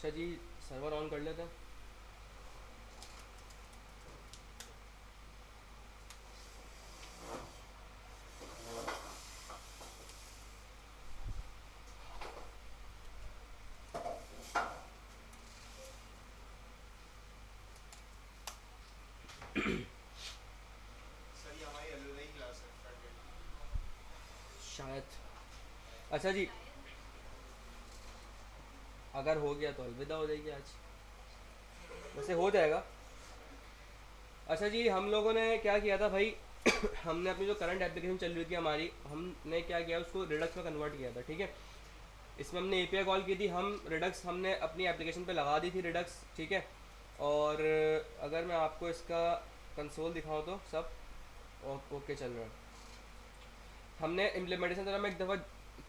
अच्छा जी, server on कर लेते हैं। सर ये हमारी अलविदा क्लास है फ्रंट एंड की। शायद। अच्छा जी, अगर हो गया तो अलविदा हो जाएगी आज, वैसे हो जाएगा। अच्छा जी, हम लोगों ने क्या किया था भाई हमने अपनी जो करंट एप्लीकेशन चल रही थी हमारी, हमने क्या किया उसको रिडक्स में कन्वर्ट किया था, ठीक है। इसमें हमने एपीआई कॉल की थी, हम रिडक्स हमने अपनी एप्लीकेशन पे लगा दी थी रिडक्स, ठीक है। और अगर मैं आपको इसका कंसोल दिखाऊं तो सब ओके चल रहा है। हमने इम्प्लीमेंटेशन तरह मैं एक दफ़ा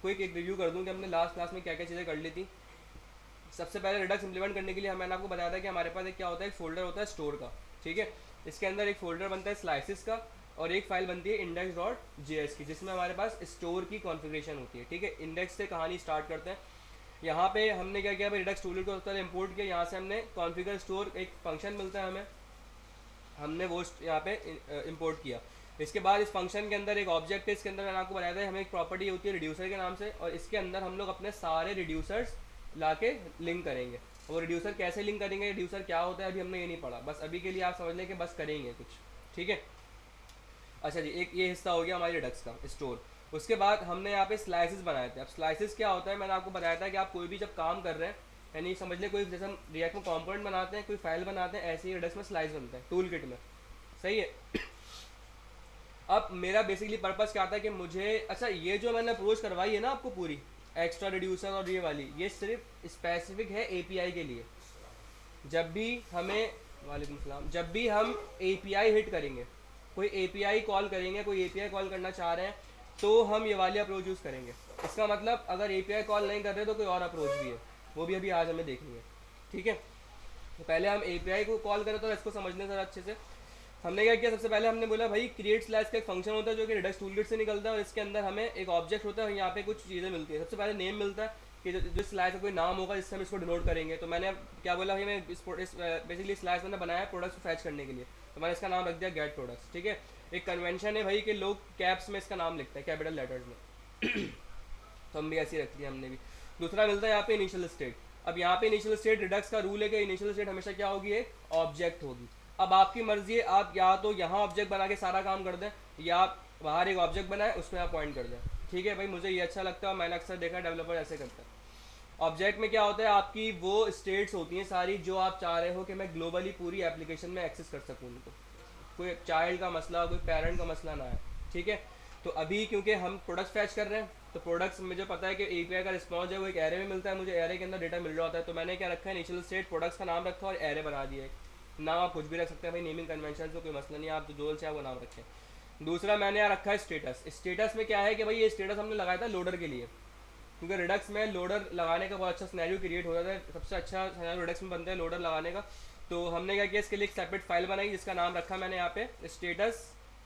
क्विक एक रिव्यू कर दूं कि हमने लास्ट क्लास में क्या क्या चीज़ें कर ली थी। सबसे पहले रिडक्स इंप्लीमेंट करने के लिए मैंने आपको बताया था कि हमारे पास एक क्या होता है, एक फोल्डर होता है स्टोर का, ठीक है। इसके अंदर एक फोल्डर बनता है स्लाइसिस का, और एक फाइल बनती है इंडेक्स डॉट जे की, जिसमें हमारे पास स्टोर की कॉन्फ़िगरेशन होती है, ठीक है। इंडेक्स से कहानी स्टार्ट करते हैं। यहाँ पे हमने क्या किया भाई, रिडक्स टूलकिट को पहले इंपोर्ट किया, यहाँ से हमने कॉन्फ़िगर स्टोर एक फंक्शन मिलता है हमें, हमने वो यहाँ पे इंपोर्ट किया। इसके बाद इस फंक्शन के अंदर एक ऑब्जेक्ट है, इसके अंदर मैंने आपको बताया था हमें एक प्रॉपर्टी होती है रिड्यूसर के नाम से, और इसके अंदर हम लोग अपने सारे रिड्यूसर्स ला के लिंक करेंगे। वो रिड्यूसर कैसे लिंक करेंगे, रिड्यूसर क्या होता है अभी हमने ये नहीं पढ़ा, बस अभी के लिए आप समझ लें कि बस करेंगे कुछ, ठीक है। अच्छा जी, एक ये हिस्सा हो गया हमारी रिडक्स का स्टोर। उसके बाद हमने यहाँ पे स्लाइसिस बनाए थे। अब स्लाइसिस क्या होता है, मैंने आपको बताया था कि आप कोई भी जब काम कर रहे हैं, यानी समझ ले कोई, जैसे हम रिएक्ट में कंपोनेंट बनाते हैं, कोई फाइल बनाते हैं, ऐसे ही रिडक्स में स्लाइस बनता है टूल किट में, सही है। अब मेरा बेसिकली पर्पस क्या था कि मुझे, अच्छा ये जो मैंने अप्रोच करवाई है ना आपको पूरी, एक्स्ट्रा रिड्यूसर और ये वाली, ये सिर्फ स्पेसिफिक है एपीआई के लिए। जब भी हमें, वालेकुम सलाम, जब भी हम एपीआई हिट करेंगे, कोई एपीआई कॉल करेंगे, कोई एपीआई कॉल करना चाह रहे हैं, तो हम ये वाली अप्रोच यूज़ करेंगे। इसका मतलब अगर एपीआई कॉल नहीं कर रहे तो कोई और अप्रोच भी है, वो भी अभी आज हमें देखनी है, ठीक है। तो पहले हम एपीआई को कॉल करें तो इसको समझने सर अच्छे से। हमने क्या किया, सबसे पहले हमने बोला भाई क्रिएट स्लैश का एक फंक्शन होता है जो कि रिडक्स टूलकिट से निकलता है, और इसके अंदर हमें एक ऑब्जेक्ट होता है, और यहाँ पे कुछ चीज़ें मिलती है। सबसे पहले नेम मिलता है कि जो स्लैश का कोई नाम होगा जिससे हम इसको डिनोट करेंगे। तो मैंने क्या बोला भाई, मैं इस बेसिकली स्लैश मैंने बनाया है प्रोडक्ट्स को फैच करने के लिए, तो मैंने इसका नाम रख दिया गेट प्रोडक्ट्स, ठीक है। एक कन्वेंशन है भाई कि लोग कैप्स में इसका नाम लिखते हैं, कैपिटल लेटर्स में तो हम भी ऐसे ही रख दिया हमने भी। दूसरा मिलता है यहाँ पे इनिशियल स्टेट। अब यहाँ पे इनिशियल स्टेट रिडक्स का रूल है कि इनिशियल स्टेट हमेशा क्या होगी, एक ऑब्जेक्ट होगी। अब आपकी मर्जी है, आप या तो यहाँ ऑब्जेक्ट बना के सारा काम कर दें, या आप बाहर एक ऑब्जेक्ट बनाए उसमें आप पॉइंट कर दें, ठीक है भाई। मुझे ये अच्छा लगता है और मैंने अक्सर देखा डेवलपर ऐसे करता है। ऑब्जेक्ट में क्या होता है, आपकी वो स्टेट्स होती हैं सारी जो आप चाह रहे हो कि मैं ग्लोबली पूरी एप्लीकेशन में एक्सेस कर सकूँ उनको, कोई चाइल्ड का मसला, कोई पेरेंट का मसला ना है, ठीक है। तो अभी क्योंकि हम प्रोडक्ट्स फैच कर रहे हैं, तो प्रोडक्ट्स मुझे पता है कि एपीआई का रिस्पॉन्स है वो एक एरे में मिलता है, मुझे एरे के अंदर डेटा मिल रहा होता है। तो मैंने क्या रखा है, इनिशियल स्टेट प्रोडक्ट्स का नाम रखा और एरे बना दिया है। नाम आप कुछ भी रख सकते हैं भाई, नेमिंग कन्वेंशन से कोई मसला नहीं है, आप जो चाहे वो नाम रखें। दूसरा मैंने यहाँ रखा है स्टेटस। स्टेटस में क्या है कि भाई ये स्टेटस हमने लगाया था लोडर के लिए, क्योंकि रिडक्स में लोडर लगाने का बहुत अच्छा सिनेरियो क्रिएट हो जाता है, सबसे अच्छा सिनेरियो रिडक्स में बनता है लोडर लगाने का। तो हमने क्या किया, इसके लिए एक सेपरेट फाइल बनाई जिसका नाम रखा मैंने यहाँ पे स्टेटस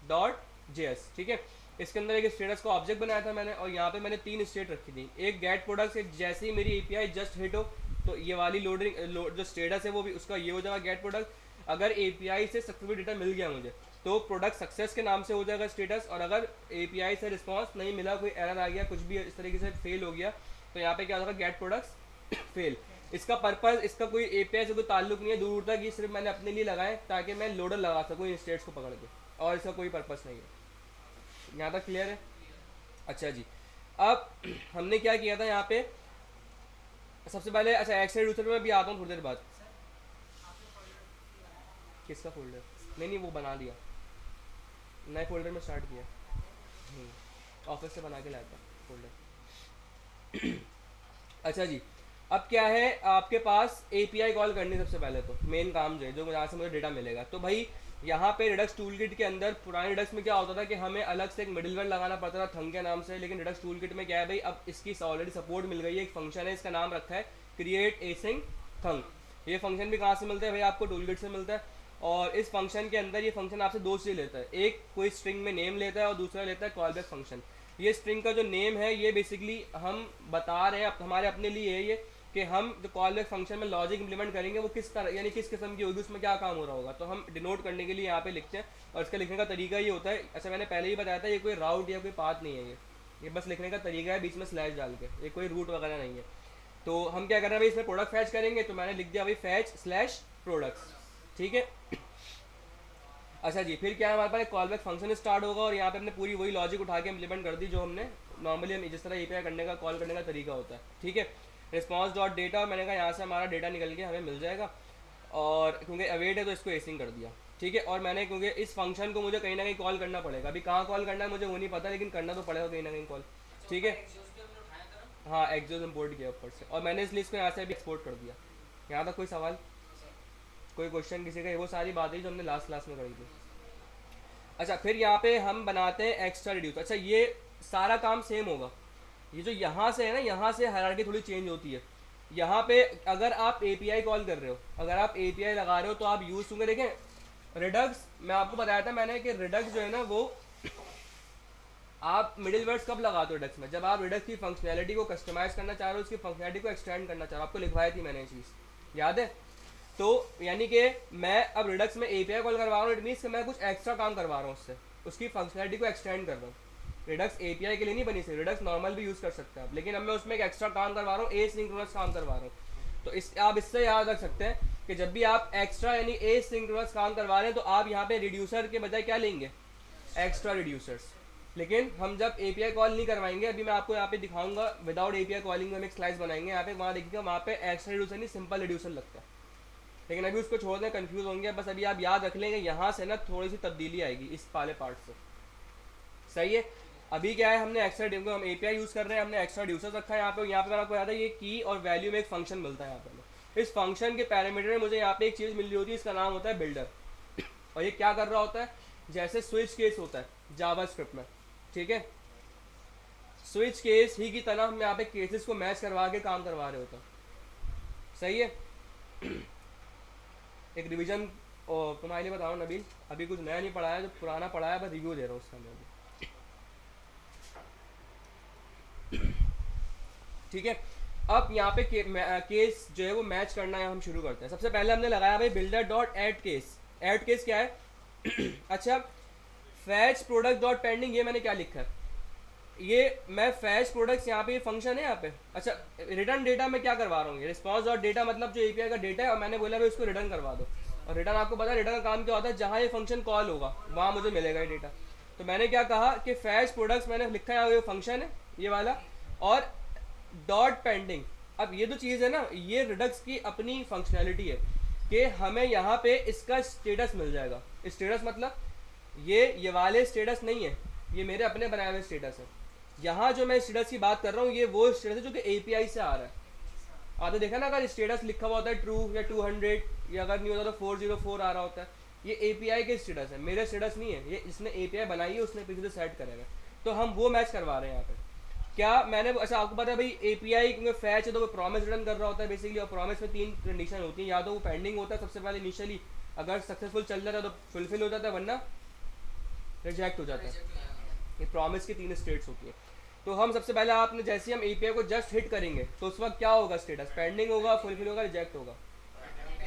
डॉट जे, ठीक है। इसके अंदर एक स्टेटस का ऑब्जेक्ट बनाया था मैंने, और यहाँ पे मैंने 3 स्टेट रखी थी। एक गेट प्रोडक्ट से जैसे ही मेरी एपीआई जस्ट हिट हो, तो ये वाली जो स्टेटस है वो भी उसका ये हो जाएगा गेट प्रोडक्ट। अगर एपीआई से सक्सेसफुल डेटा मिल गया मुझे, तो प्रोडक्ट सक्सेस के नाम से हो जाएगा स्टेटस। और अगर एपीआई से रिस्पॉन्स नहीं मिला, कोई एरर आ गया, कुछ भी इस तरीके से फेल हो गया, तो यहाँ पे क्या होगा, गेट प्रोडक्ट्स फेल। इसका पर्पज, इसका कोई एपीआई से कोई ताल्लुक नहीं है दूर तक, ये सिर्फ मैंने अपने लिए लगाए ताकि मैं लोडर लगा सकूँ इन स्टेट्स को पकड़ के, और इसका कोई पर्पस नहीं है। यहाँ तक क्लियर है? अच्छा जी, अब हमने क्या किया था यहाँ पे, सबसे पहले, अच्छा एक्सेल यूजर में भी आता हूँ थोड़ी देर बाद। किसका फोल्डर? नहीं नहीं, वो बना दिया, नए फोल्डर में स्टार्ट किया, ऑफिस से बना के लाया था फोल्डर। अच्छा जी, अब क्या है, आपके पास एपीआई कॉल करनी है सबसे पहले, तो मेन काम जो है, जो जहाँ से मुझे डेटा मिलेगा। तो भाई यहाँ पे रिडक्स टूलकिट के अंदर, पुराने रिडक्स में क्या होता था कि हमें अलग से एक मिडिलवेयर लगाना पड़ता था थंग के नाम से, लेकिन रिडक्स टूलकिट में क्या है भाई, अब इसकी ऑलरेडी सपोर्ट मिल गई है, एक फंक्शन है, इसका नाम रखा है क्रिएट एसिंग थंग। ये फंक्शन भी कहाँ से मिलता है भाई, आपको टूलकिट से मिलता है। और इस फंक्शन के अंदर ये फंक्शन आपसे दो चीज़ लेता है, एक कोई स्ट्रिंग में नेम लेता है, और दूसरा लेता है कॉल बैक फंक्शन। ये स्ट्रिंग का जो नेम है, ये बेसिकली हम बता रहे हैं हमारे अपने लिए है ये, कि हम जो कॉल बैक फंक्शन में लॉजिक इंप्लीमेंट करेंगे वो किस तरह यानी किस किस्म की होगी, उसमें क्या काम हो रहा होगा, तो हम डिनोट करने के लिए यहाँ पे लिखते हैं। और इसका लिखने का तरीका ये होता है, अच्छा मैंने पहले ही बताया था ये कोई राउट या कोई पाथ नहीं है, ये बस लिखने का तरीका है बीच में स्लैश डाल के, ये कोई रूट वगैरह नहीं है। तो हम क्या कर रहे हैं भाई, इसमें प्रोडक्ट फैच करेंगे, तो मैंने लिख दिया भाई फैच स्लैश प्रोडक्ट्स, ठीक है। अच्छा जी, फिर क्या है हमारे पास एक कॉल बैक फंक्शन स्टार्ट होगा और यहाँ पे हमने पूरी वही लॉजिक उठा के इंप्लीमेंट कर दी जो हमने नॉर्मली हम जिस तरह एपीआई करने का कॉल करने का तरीका होता है, ठीक है। रिस्पॉन्स डॉट डेटा, और मैंने कहा यहाँ से हमारा डेटा निकल के हमें मिल जाएगा, और क्योंकि अवेट है तो इसको एसिंग कर दिया, ठीक है। और मैंने क्योंकि इस फंक्शन को मुझे कहीं ना कहीं कॉल करना पड़ेगा, अभी कहाँ कॉल करना है मुझे वो नहीं पता, लेकिन करना तो पड़ेगा कहीं ना कहीं कॉल, ठीक है। हाँ एक्सोस इम्पोर्ट किया ऊपर से, और मैंने इस लिस्ट को यहाँ से भी एक्सपोर्ट कर दिया। यहाँ तक कोई सवाल, कोई क्वेश्चन किसी का, वो सारी बातें जो हमने लास्ट क्लास में करी थी। अच्छा फिर यहाँ पे हम बनाते हैं एक्स्ट्रा रिड्यूस। अच्छा ये सारा काम सेम होगा, ये जो यहाँ से है ना, यहाँ से हायरार्की थोड़ी चेंज होती है। यहाँ पे अगर आप एपीआई कॉल कर रहे हो, अगर आप एपीआई लगा रहे हो तो आप यूज होंगे, देखें रिडक्स, मैं आपको बताया था मैंने कि रिडक्स जो है ना वो आप मिडिल वर्ड्स कब लगाते हो रिडक्स में, जब आप रिडक्स की फंक्शनैलिटी को कस्टमाइज करना चाह रहे हो, उसकी फंक्शनैलिटी को एक्सटेंड करना चाह रहे हो, आपको लिखवाई थी मैंने ये चीज़ याद है। तो यानी कि मैं अब रिडक्स में एपीआई कॉल करवा रहा हूँ, इट मीन्स कि मैं कुछ एक्स्ट्रा काम करवा रहा हूँ उससे, उसकी फंक्शनैलिटी को एक्सटेंड कर रहा हूँ। रिडक्स एपीआई के लिए नहीं बनी थी, रिडक्स नॉर्मल भी यूज़ कर सकते हैं आप, लेकिन अब मैं उसमें एक एक्स्ट्रा काम करवा रहा हूँ, एसिंक्रोनस काम करवा रहा हूँ। तो इस आप इससे याद रख सकते हैं कि जब भी आप एक्स्ट्रा यानी एसिंक्रोनस काम करवा रहे हैं तो आप यहाँ पे रिड्यूसर के बजाय क्या लेंगे, एक्स्ट्रा रिड्यूसर्स। लेकिन हम जब एपीआई कॉल नहीं करवाएंगे, अभी मैं आपको यहाँ पे दिखाऊंगा विदाउट एपीआई कॉलिंग में हम एक स्लाइस बनाएंगे यहाँ पे, वहाँ देखिएगा वहाँ पे एक्स्ट्रा रिड्यूसर नहीं सिंपल रिड्यूसर लगता है, लेकिन अभी उसको छोड़ दें, कंफ्यूज होंगे। बस अभी आप याद रख लेंगे यहाँ से ना थोड़ी सी तब्दीली आएगी इस वाले पार्ट से, सही है। अभी क्या है, हमने एक्स्ट्रा हम एपीआई यूज़ कर रहे हैं, हमने एक्स्ट्रा रिड्यूसर रखा है यहाँ पे। यहाँ पे मैंने आपको याद है ये की और वैल्यू में एक फंक्शन मिलता है यहाँ पे, इस फंक्शन के पैरामीटर में मुझे यहाँ पे एक चीज़ मिल रही होती है, इसका नाम होता है बिल्डर। और ये क्या कर रहा होता है, जैसे स्विच केस होता है जावास्क्रिप्ट में, ठीक है, स्विच केस ही की तरह हम यहाँ पे केसेस को मैच करवा के काम करवा रहे होते हैं, सही है। एक रिवीजन तुम्हारे लिए बताओ नबील, अभी कुछ नया नहीं पढ़ाया, जो पुराना पढ़ाया बस रिव्यू दे रहा हूँ उसका मैं भी, ठीक है। अब यहाँ पे केस जो है वो मैच करना है, हम शुरू करते हैं। सबसे पहले हमने लगाया भाई builder dot add case. Add case क्या है अच्छा फैच प्रोडक्ट डॉट पेंडिंग, ये मैंने क्या लिखा है, ये मैं फैच प्रोडक्ट्स यहाँ पे ये फंक्शन है यहाँ पे। अच्छा रिटर्न डेटा में क्या करवा रहा हूँ, रिस्पॉन्स डॉट डेटा मतलब जो एपीआई का डेटा है, और मैंने बोला भाई उसको रिटर्न करवा दो। और रिटर्न आपको पता है रिटर्न का काम क्या होता है, जहाँ ये फंक्शन कॉल होगा वहाँ मुझे मिलेगा ये डेटा। तो मैंने क्या कहा कि फैच प्रोडक्ट्स मैंने लिखा है, ये फंक्शन है ये वाला, और डॉट पेंडिंग। अब ये जो चीज़ है ना, ये रिडक्स की अपनी फंक्शनैलिटी है कि हमें यहाँ पे इसका स्टेटस मिल जाएगा। स्टेटस मतलब ये वाले स्टेटस नहीं है, ये मेरे अपने बनाए हुए स्टेटस है। यहाँ जो मैं स्टेटस की बात कर रहा हूँ ये वो स्टेटस है जो कि एपीआई से आ रहा है। आपने देखा ना, अगर स्टेटस लिखा हुआ होता है ट्रू या 200, या अगर नहीं होता तो 404 आ रहा होता है, ये एपीआई के स्टेटस है, मेरे स्टेटस नहीं है, ये इसने एपीआई बनाई है, उसने पीछे से सेट करेगा। तो हम वो मैच करवा रहे हैं यहाँ पे। क्या मैंने अच्छा आपको पता है भाई एपीआई क्योंकि फैच है तो वो प्रॉमिस रिटर्न कर रहा होता है बेसिकली, और प्रॉमिस में 3 कंडीशन होती है, या तो वो पेंडिंग होता है सबसे पहले इनिशियली, अगर सक्सेसफुल चल जाता है तो फुलफिल हो जाता है, वरना रिजेक्ट हो जाता है। ये प्रॉमिस की 3 स्टेट्स होती है। तो हम सबसे पहले आपने जैसे हम एपीआई को जस्ट हिट करेंगे तो उस वक्त क्या होगा, स्टेटस पेंडिंग होगा, फुलफिल होगा, रिजेक्ट होगा,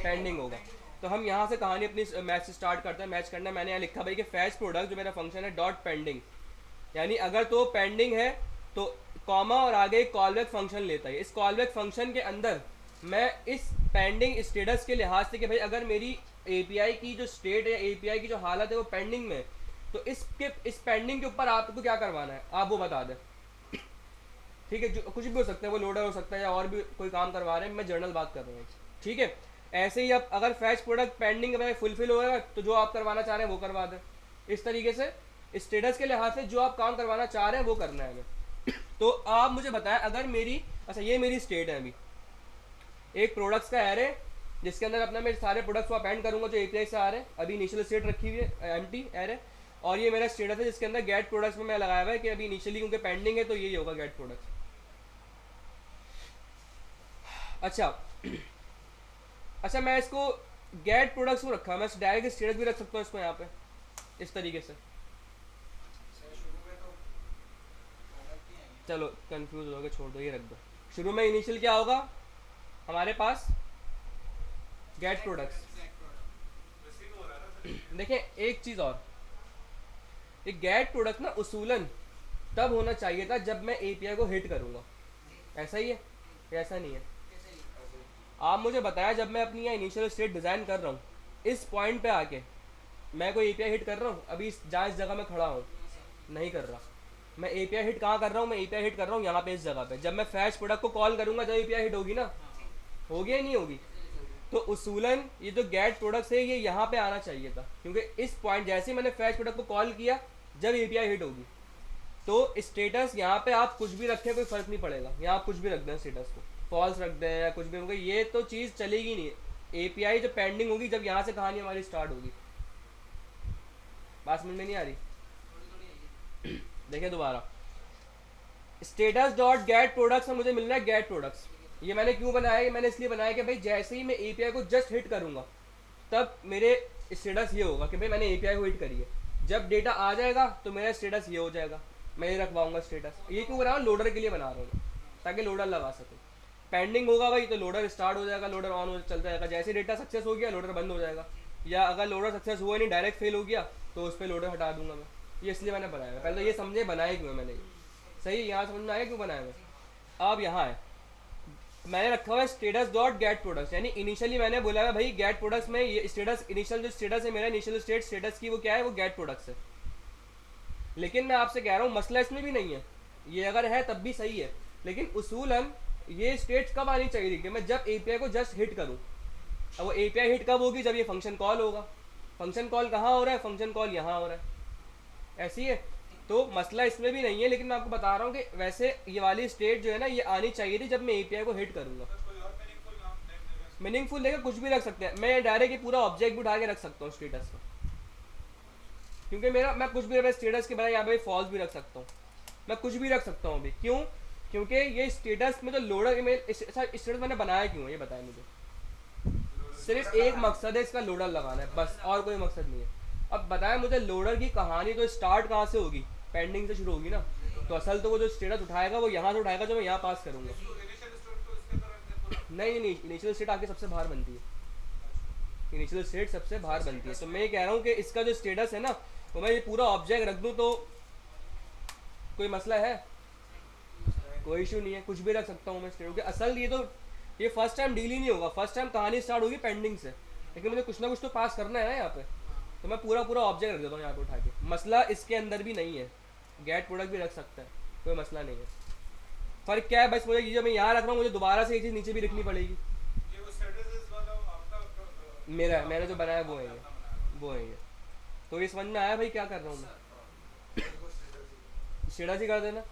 पेंडिंग होगा। तो हम यहाँ से कहानी अपनी मैच से स्टार्ट करते हैं। मैच करना मैंने यहाँ लिखा भाई कि फैच प्रोडक्ट जो मेरा फंक्शन है डॉट पेंडिंग, यानी अगर तो पेंडिंग है तो कॉमा और आगे एक कॉलबैक फंक्शन लेता है। इस कॉलबैक फंक्शन के अंदर मैं इस पेंडिंग स्टेटस के लिहाज से कि भाई अगर मेरी एपीआई की जो स्टेट है, एपीआई की जो हालत है वो पेंडिंग में, तो इस पेंडिंग के ऊपर आपको क्या करवाना है आप वो बता दें, ठीक है। जो कुछ भी हो सकता है, वो लोडर हो सकता है या और भी कोई काम करवा रहे हैं, मैं जनरल बात कर रहा हूँ, ठीक है। ऐसे ही अब अगर फैच प्रोडक्ट पेंडिंग में फुलफिल होगा तो जो आप करवाना चाह रहे हैं वो करवा दें। इस तरीके से स्टेटस के लिहाज से जो आप काम करवाना चाह रहे हैं वो करना है हमें। तो आप मुझे बताएं अगर मेरी, अच्छा ये मेरी स्टेट है, अभी एक प्रोडक्ट्स का एरे जिसके अंदर अपना मैं सारे प्रोडक्ट्स को अपेंड करूंगा जो एपीआई से आ रहे हैं, अभी इनिशियल स्टेट रखी हुई है एम्प्टी एरे, और ये मेरा स्टेटस है जिसके अंदर गेट प्रोडक्ट्स में मैं लगाया हुआ है कि अभी इनिशियली क्योंकि पेंडिंग है तो यही होगा गेट प्रोडक्ट्स। अच्छा मैं इसको गेट प्रोडक्ट्स को रखा, मैं डायरेक्ट स्टेटस भी रख सकता हूँ इसको यहाँ पे इस तरीके से। चलो कंफ्यूज हो गए, छोड़ दो, ये रख दो। शुरू में इनिशियल क्या होगा, हमारे पास गेट प्रोडक्ट्स। देखें एक चीज़ और, ये गेट प्रोडक्ट ना उसूलन तब होना चाहिए था जब मैं एपीआई को हिट करूँगा। ऐसा ही है या ऐसा नहीं है? आप मुझे बताया, जब मैं अपनी यहाँ इनिशियल स्टेट डिज़ाइन कर रहा हूँ, इस पॉइंट पे आके मैं कोई एपीआई हिट कर रहा हूँ? अभी जहाँ इस जगह में खड़ा हूँ नहीं कर रहा। मैं एपीआई हिट कहाँ कर रहा हूँ? मैं एपीआई हिट कर रहा हूँ यहाँ पे, इस जगह पे। जब मैं फैच प्रोडक्ट को कॉल करूँगा जब एपीआई हिट होगी ना, होगी या नहीं होगी? तो उसूलन ये जो गेट प्रोडक्ट्स है ये यहाँ पे आना चाहिए था, क्योंकि इस पॉइंट जैसे ही मैंने फैच प्रोडक्ट को कॉल किया जब एपीआई हिट होगी, तो स्टेटस यहाँ पे आप कुछ भी रखें कोई फर्क नहीं पड़ेगा। यहाँ आप कुछ भी रख दें, स्टेटस को फॉल्स रख दें या कुछ भी होगा, ये तो चीज़ चलेगी नहीं। एपीआई जो पेंडिंग होगी जब यहाँ से कहानी हमारी स्टार्ट होगी। बात समझ में नहीं आ रही? देखें दोबारा, स्टेटस डॉट गेट प्रोडक्ट्स में मुझे मिल रहा है गेट प्रोडक्ट्स। ये मैंने क्यों बनाया? ये मैंने इसलिए बनाया कि भाई जैसे ही मैं एपीआई को जस्ट हिट करूंगा तब मेरे स्टेटस ये होगा कि भाई मैंने एपीआई को हिट करी है। जब डेटा आ जाएगा तो मेरा स्टेटस ये हो जाएगा, मैं ये रखवाऊंगा स्टेटस। ये क्यों बना रहा हूँ? लोडर के लिए बना रहा हूँ, ताकि लोडर लगा सकूँ। पेंडिंग होगा भाई तो लोडर स्टार्ट हो जाएगा, लोडर ऑन हो चलता जाएगा। जैसे डेटा सक्सेस हो गया लोडर बंद हो जाएगा, या अगर लोडर सक्सेस हुआ नहीं डायरेक्ट फेल हो गया तो उस पर लोडर हटा दूंगा मैं। ये इसलिए मैंने बनाया। पहले तो ये समझे बनाया क्यों है मैंने। सही है, यहाँ समझ में आया क्यों बनाया मैं? अब यहाँ है, मैंने रखा हुआ है स्टेटस डॉट गेट प्रोडक्ट्स। यानी इनिशियली मैंने बोला है भाई गेट प्रोडक्ट्स में ये स्टेटस, इनिशियल जो स्टेटस है मेरा, इनिशियल स्टेट स्टेटस की वो क्या है? वो गेट प्रोडक्ट्स है। लेकिन मैं आपसे कह रहा हूँ मसला इसमें भी नहीं है, ये अगर है तब भी सही है। लेकिन उसूलन ये स्टेट्स कब आनी चाहिए थी? कि मैं जब एपीआई को जस्ट हिट करूँ। अब वो एपीआई हिट कब होगी? जब ये फंक्शन कॉल होगा। फंक्शन कॉल कहाँ हो रहा है? फंक्शन कॉल यहाँ हो रहा है। ऐसी है, तो मसला इसमें भी नहीं है। लेकिन मैं आपको बता रहा हूँ कि वैसे ये वाली स्टेट जो है ना, ये आनी चाहिए थी जब मैं एपीआई को हिट करूँगा। मीनिंगफुल लेकर कुछ भी रख सकते हैं। मैं डायरेक्ट ये पूरा ऑब्जेक्ट भी उठा के रख सकता हूँ स्टेटस को, क्योंकि मैं कुछ भी स्टेटस के बजाय यहाँ पे फॉल्स भी रख सकता हूँ, मैं कुछ भी रख सकता हूँ अभी। क्यों? क्योंकि ये स्टेटस में जो लोडर स्टेटस मैंने बनाया क्यों है ये बताया मुझे। सिर्फ एक मकसद है इसका, लोडर लगाना है बस, और कोई मकसद नहीं है। अब बताया मुझे लोडर की कहानी तो स्टार्ट कहाँ से होगी? पेंडिंग से शुरू होगी ना। तो असल तो वो जो स्टेटस उठाएगा वो यहाँ से उठाएगा जो मैं यहाँ पास करूँगा। नहीं नहीं, इनिशियल स्टेट आके सबसे बाहर बनती है, इनिशियल स्टेट सबसे बाहर बनती है। तो मैं ये कह रहा हूँ कि इसका जो स्टेटस है ना, वो मैं ये पूरा ऑब्जेक्ट रख दूँ तो कोई मसला है? कोई इशू नहीं है, कुछ भी रख सकता हूँ मैं स्टेट। असल ये फर्स्ट टाइम डील ही नहीं होगा, फर्स्ट टाइम कहानी स्टार्ट होगी पेंडिंग से, लेकिन मुझे कुछ ना कुछ तो पास करना है ना यहाँ पे। तो मैं पूरा ऑब्जेक्ट रख देता हूँ यहाँ पे उठा के। मसला इसके अंदर भी नहीं है, गेट प्रोडक्ट भी रख सकता है, कोई मसला नहीं है। फर्क क्या है? बस मुझे जो मैं यहाँ रख रहा हूँ मुझे दोबारा से ये चीज़ नीचे भी लिखनी पड़ेगी। मेरा मैंने जो बनाया वो है ये, वो है ये। तो ये समझ में आया भाई क्या कर रहा हूँ मैं? स्टेटस ही कर देना।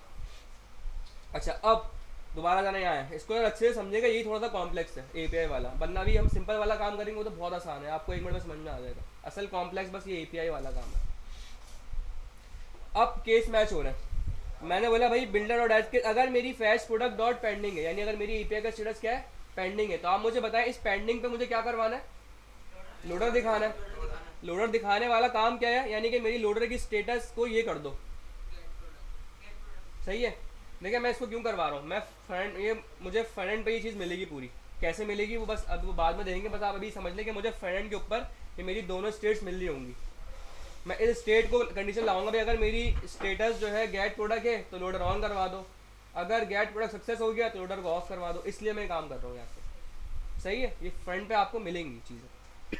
अच्छा, अब दोबारा जाना यहाँ है, इसको अच्छे से समझेगा। यही थोड़ा सा कॉम्प्लेक्स है एपीआई वाला, वरना भी हम सिंपल वाला काम करेंगे वो तो बहुत आसान है, आपको 1 मिनट में समझ में आ जाएगा। असल कॉम्प्लेक्स बस ये एपीआई वाला काम है। अब केस मैच हो रहा है। मैंने बोला भाई बिल्डर और डैश के, अगर मेरी फैच प्रोडक्ट डॉट पेंडिंग है, यानी अगर मेरी एपीआई का स्टेटस क्या है? पेंडिंग है। तो आप मुझे बताएं इस पेंडिंग पे मुझे क्या करवाना है? लोडर दिखाना है। लोडर दिखाने वाला काम क्या है? यानी कि मेरी लोडर की स्टेटस को ये कर दो। सही है। देखिए मैं इसको क्यों करवा रहा हूँ, मैं फ्रंट, ये मुझे फ्रंट पे ये चीज़ मिलेगी पूरी। कैसे मिलेगी वो बस अब वो बाद में देखेंगे, बस आप अभी समझ लें कि मुझे फ्रंट के ऊपर ये मेरी दोनों स्टेट्स मिल रही होंगी। मैं इस स्टेट को कंडीशन लाऊंगा भाई, अगर मेरी स्टेटस जो है गेट प्रोडक्ट है तो लोडर ऑन करवा दो, अगर गेट प्रोडक्ट सक्सेस हो गया तो लोडर को ऑफ करवा दो। इसलिए मैं काम कर रहा हूँ यहाँ पे। सही है, ये फ्रंट पे आपको मिलेंगी चीज़ें।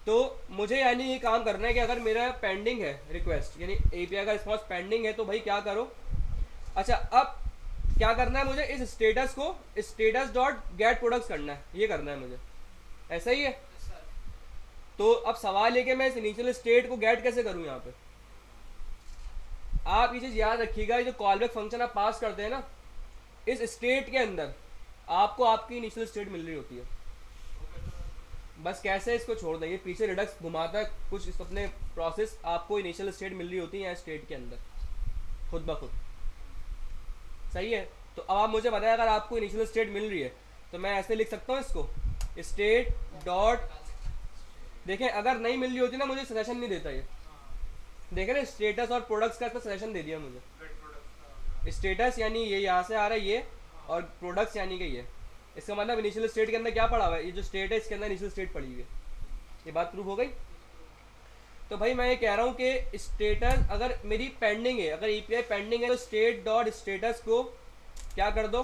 तो मुझे यानी ये काम करना है कि अगर मेरा पेंडिंग है रिक्वेस्ट, यानी एपीआई का रिस्पॉन्स पेंडिंग है, तो भाई क्या करो। अच्छा, अब क्या करना है मुझे? इस स्टेटस को स्टेटस डॉट गेट प्रोडक्ट्स करना है, ये करना है मुझे। ऐसा ही है। तो अब सवाल है कि मैं इस इनिशियल स्टेट को गेट कैसे करूं यहाँ पे। आप ये चीज़ याद रखिएगा, जो कॉलबैक फंक्शन आप पास करते हैं ना, इस स्टेट के अंदर आपको आपकी इनिशियल स्टेट मिल रही होती है। बस कैसे इसको छोड़ देंगे, पीछे रिडक्स घुमाता है कुछ इस अपने प्रोसेस, आपको इनिशियल स्टेट मिल रही होती है यहाँ स्टेट के अंदर खुद ब खुद। सही है। तो अब आप मुझे बताएं अगर आपको इनिशियल स्टेट मिल रही है तो मैं ऐसे लिख सकता हूँ इसको, स्टेट डॉट, देखें अगर नहीं मिल रही होती ना मुझे सजेशन नहीं देता ये। देखें ना, स्टेटस और प्रोडक्ट्स का इसका सजेशन दे दिया मुझे। स्टेटस यानी ये यहाँ से आ रहा है ये, और प्रोडक्ट्स यानी कि ये। इसका मतलब इनिशियल स्टेट के अंदर क्या पड़ा हुआ है, ये जो स्टेट है इसके अंदर इनिशियल स्टेट पड़ी हुई है। ये बात प्रूव हो गई। तो भाई मैं ये कह रहा हूँ कि स्टेटस अगर मेरी पेंडिंग है, अगर एपीआई पेंडिंग है तो स्टेट डॉट स्टेटस को क्या कर दो,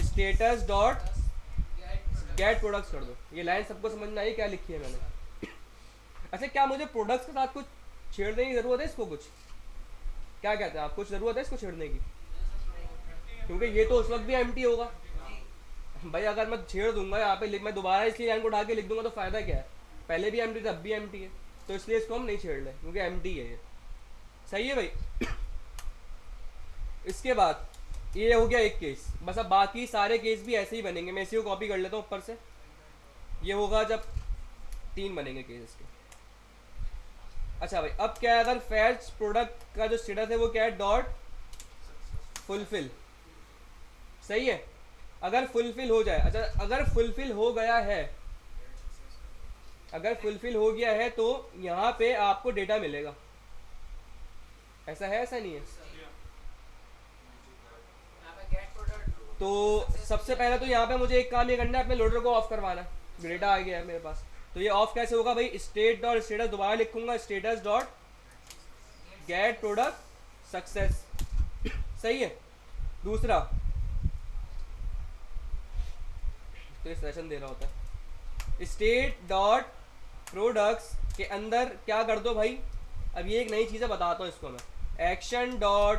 स्टेटस डॉट गेट प्रोडक्ट्स कर दो। ये लाइन सबको समझ में आई क्या लिखी है मैंने? अच्छा क्या मुझे प्रोडक्ट्स के साथ कुछ छेड़ने की जरूरत है इसको? कुछ क्या कहते हैं आप, कुछ जरूरत है इसको छेड़ने की? क्योंकि ये तो उस वक्त भी एम्प्टी होगा भाई। अगर मैं छेड़ दूंगा यहाँ पे मैं दोबारा इसलिए लाइन को उठा के लिख दूंगा तो फायदा क्या है? पहले भी एम्प्टी था अब भी एम्प्टी है, तो इसलिए इसको हम नहीं छेड़ रहे क्योंकि एम्प्टी है ये। सही है भाई। इसके बाद ये हो गया एक केस, बस अब बाकी सारे केस भी ऐसे ही बनेंगे। मैं इसी को कॉपी कर लेता हूँ ऊपर से। ये होगा जब 3 बनेंगे केस इसके। अच्छा भाई अब क्या है, अगर फैच प्रोडक्ट का जो स्टेटस है वो क्या है, डॉट फुलफिल। सही है, अगर फुलफिल हो जाए। अच्छा अगर फुलफिल हो गया है, अगर फुलफिल हो गया है तो यहाँ पे आपको डेटा मिलेगा। ऐसा है ऐसा नहीं है? तो सबसे पहले तो यहाँ पे मुझे एक काम ये करना है, अपने लोडर को ऑफ करवाना है। डेटा आ गया है मेरे पास, तो ये ऑफ कैसे होगा भाई? स्टेट डॉट स्टेटस दोबारा लिखूंगा, status dot gate product success. सही है। दूसरा तो ये सेशन दे रहा होता है, स्टेट डॉट प्रोडक्ट्स के अंदर क्या कर दो भाई? अब ये एक नई चीज़ है बताता हूँ इसको मैं, एक्शन डॉट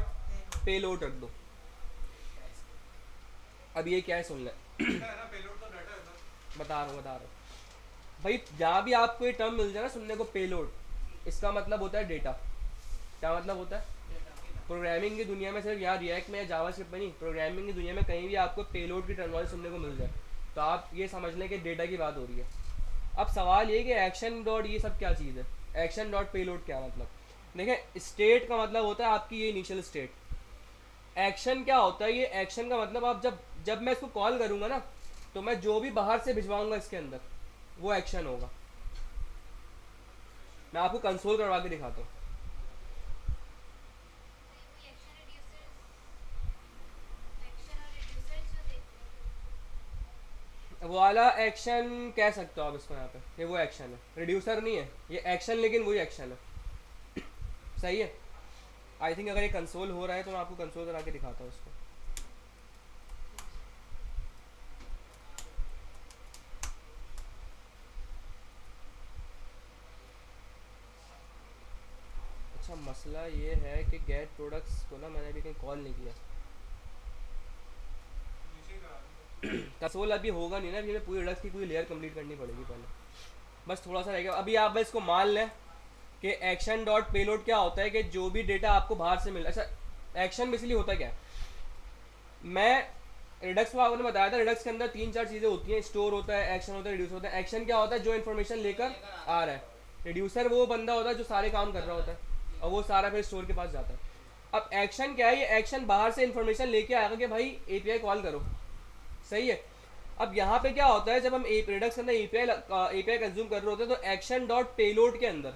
पेलोड रख दो। अब ये क्या है सुन ले बता रहा हूँ भाई। जहाँ भी आपको ये टर्म मिल जाए ना सुनने को, पेलोड, इसका मतलब होता है डेटा। क्या मतलब होता है? प्रोग्रामिंग की दुनिया में, सिर्फ यहाँ रिएक्ट में या जावास्क्रिप्ट में नहीं, प्रोग्रामिंग की दुनिया में कहीं भी आपको पेलोड की टर्मिनोलॉजी सुनने को मिल जाए तो आप ये समझ लें कि डेटा की बात हो रही है। अब सवाल ये कि एक्शन डॉट ये सब क्या चीज़ है, एक्शन डॉट पेलोड क्या मतलब? देखें, स्टेट का मतलब होता है आपकी ये इनिशियल स्टेट। एक्शन क्या होता है? ये एक्शन का मतलब आप जब मैं इसको कॉल करूँगा ना तो मैं जो भी बाहर से भिजवाऊंगा इसके अंदर वो एक्शन होगा। मैं आपको कंसोल करवा के दिखाता हूँ। वो वाला एक्शन कह सकते हो आप इसको यहाँ पे, ये वो एक्शन है, रिड्यूसर नहीं है ये एक्शन, लेकिन वही एक्शन है। सही है। आई थिंक अगर ये कंसोल हो रहा है तो मैं आपको कंसोल करा के दिखाता हूँ इसको। अच्छा मसला ये है कि गेट प्रोडक्ट्स को ना मैंने अभी कहीं कॉल नहीं किया। कंसोल अभी होगा नहीं ना, अभी हमें पूरी रिडक्स की पूरी लेयर कंप्लीट करनी पड़ेगी पहले, बस थोड़ा सा रहेगा। अभी आप बस इसको मान लें कि एक्शन डॉट पेलोड क्या होता है कि जो भी डेटा आपको बाहर से मिल। अच्छा एक्शन बेसिकली होता क्या है? मैं रिडक्स में आपने बताया था, रिडक्स के अंदर 3-4 चीज़ें होती हैं, स्टोर होता है, एक्शन होता है, रिड्यूस होता है। एक्शन क्या होता है? जो इन्फॉर्मेशन लेकर आ रहा है। रिड्यूसर वो बंदा होता है जो सारे काम कर रहा होता है और वो सारा फिर स्टोर के पास जाता है। अब एक्शन क्या है? ये एक्शन बाहर से इन्फॉर्मेशन लेके आएगा कि भाई एपीआई कॉल करो। सही है। अब यहाँ पे क्या होता है, जब हम रिडक्स के अंदर एपीआई कंज्यूम कर रहे होते हैं तो एक्शन डॉट पेलोड के अंदर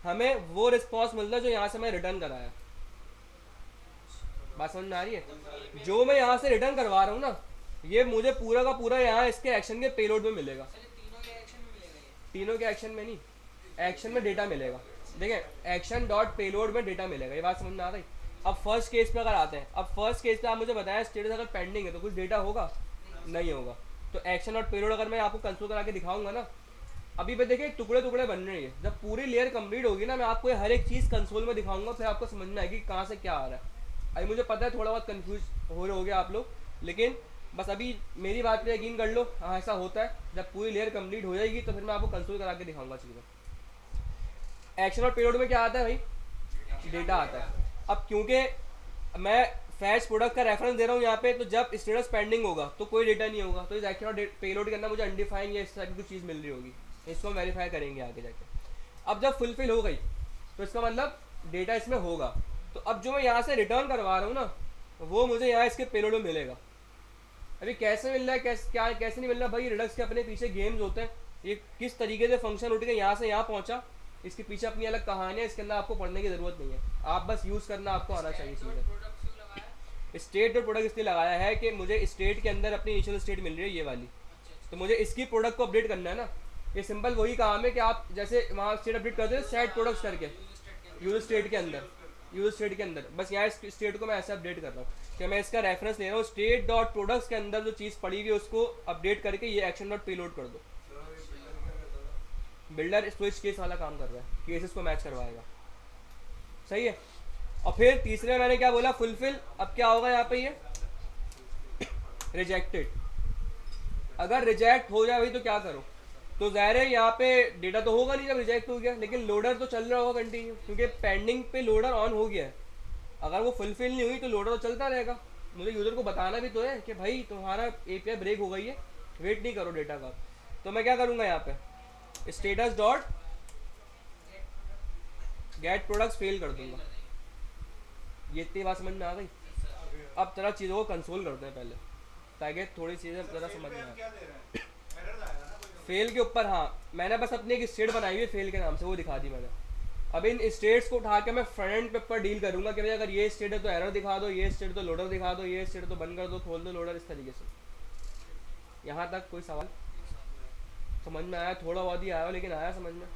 हमें वो रिस्पॉन्स मिलता है जो यहाँ से मैं रिटर्न कराया। बात समझ में आ रही है? जो मैं यहाँ से रिटर्न करवा रहा हूँ ना, ये मुझे पूरा का पूरा यहाँ इसके एक्शन के पेलोड में मिलेगा। तीनों के एक्शन में नहीं, एक्शन में डेटा मिलेगा। देखें, एक्शन डॉट पेलोड में डेटा मिलेगा। ये बात समझ में आ गई? अब फर्स्ट केस पे अगर आते हैं, अब फर्स्ट केस पे आप मुझे बताया स्टेटस अगर पेंडिंग है तो कुछ डेटा होगा? नहीं होगा। तो एक्शन डॉट पेलोड अगर मैं आपको कंसोल करा के दिखाऊंगा ना, अभी पे देखिए टुकड़े टुकड़े बन रहे हैं। जब पूरी लेयर कंप्लीट होगी ना, मैं आपको हर एक चीज़ कंसोल में दिखाऊंगा, फिर आपको समझ में आएगी कहाँ से क्या आ रहा है। अभी मुझे पता है थोड़ा बहुत कंफ्यूज हो रहे होगे आप लोग, लेकिन बस अभी मेरी बात पे यकीन कर लो, हाँ ऐसा होता है। जब पूरी लेयर कंप्लीट हो जाएगी तो फिर मैं आपको कंसोल करा के दिखाऊंगा चीज़ें। एक्शन और पेलोड में क्या आता है भाई? डेटा आता है। अब क्योंकि मैं फैच प्रोडक्ट का रेफरेंस दे रहा हूँ यहाँ पे, तो जब स्टेटस पेंडिंग होगा तो कोई डेटा नहीं होगा, तो इस एक्शन और पेलोड के अंदर मुझे अनडिफाइन या इस तरह की कुछ चीज़ मिल रही होगी। इसको हम वेरीफाई करेंगे आगे जाके। अब जब फुलफिल हो गई तो इसका मतलब डेटा इसमें होगा। तो अब जो मैं यहाँ से रिटर्न करवा रहा हूँ ना, वो मुझे यहाँ इसके पेलोड में मिलेगा। अभी कैसे मिल रहा है, कैसे नहीं मिल रहा भाई? रिडक्स के अपने पीछे गेम्स होते हैं, ये किस तरीके से फंक्शन उठ के यहाँ से यहाँ पहुँचा, इसके पीछे अपनी अलग कहानी है। इसके अंदर आपको पढ़ने की ज़रूरत नहीं है, आप बस यूज़ करना आपको आना चाहिए चीज़ें। स्टेट डॉट प्रोडक्ट इसलिए लगाया है कि मुझे स्टेट के अंदर अपनी इनिशियल स्टेट मिल रही है ये वाली, तो मुझे इसकी प्रोडक्ट को अपडेट करना है ना। ये सिंपल वही काम है कि आप जैसे वहाँ स्टेट अपडेट करते हैं सेट प्रोडक्ट्स करके यूज स्टेट के अंदर, यूज स्टेट के अंदर, बस यहाँ स्टेट को मैं ऐसे अपडेट कर रहा हूँ कि मैं इसका रेफरेंस ले रहा हूँ स्टेट डॉट प्रोडक्ट्स के अंदर जो चीज़ पड़ी हुई है उसको अपडेट करके ये एक्शन डॉट पेलोड कर दो। बिल्डर स्विच केस वाला काम कर रहा है, केसेस को मैच करवाएगा, सही है। और फिर तीसरे में मैंने क्या बोला, फुलफिल। अब क्या होगा यहाँ पे, ये रिजेक्टेड। अगर रिजेक्ट हो जाए भाई तो क्या करो, तो ज़ाहिर है यहाँ पे डेटा तो होगा नहीं जब रिजेक्ट हो गया, लेकिन लोडर तो चल रहा होगा कंटिन्यू, क्योंकि पेंडिंग पे लोडर ऑन हो गया है। अगर वो फुलफिल नहीं हुई तो लोडर तो चलता रहेगा। मुझे यूज़र को बताना भी तो है कि भाई तुम्हारा एपीआई ब्रेक हो गई है, वेट नहीं करो डेटा का। तो मैं क्या करूँगा यहाँ पे, status dot gate products fail कर दूंगा। ये इतनी बात समझ में आ गई। अब तरह चीज़ों को कंसोल करते हैं पहले, ताकि थोड़ी चीज़ें ज़रा समझ में आए। फेल के ऊपर, हाँ, मैंने बस अपनी एक स्टेट बनाई हुई है फेल के नाम से, वो दिखा दी मैंने। अब इन स्टेट्स को उठा के मैं फ्रंट एंड पे ऊपर डील करूंगा कि भाई अगर ये स्टेट है तो एरर दिखा दो, ये स्टेट तो लोडर दिखा दो, ये स्टेट तो बंद कर दो, खोल दो लोडर, इस तरीके से। यहाँ तक कोई सवाल समझ में आया? थोड़ा बहुत ही आया लेकिन आया समझ में।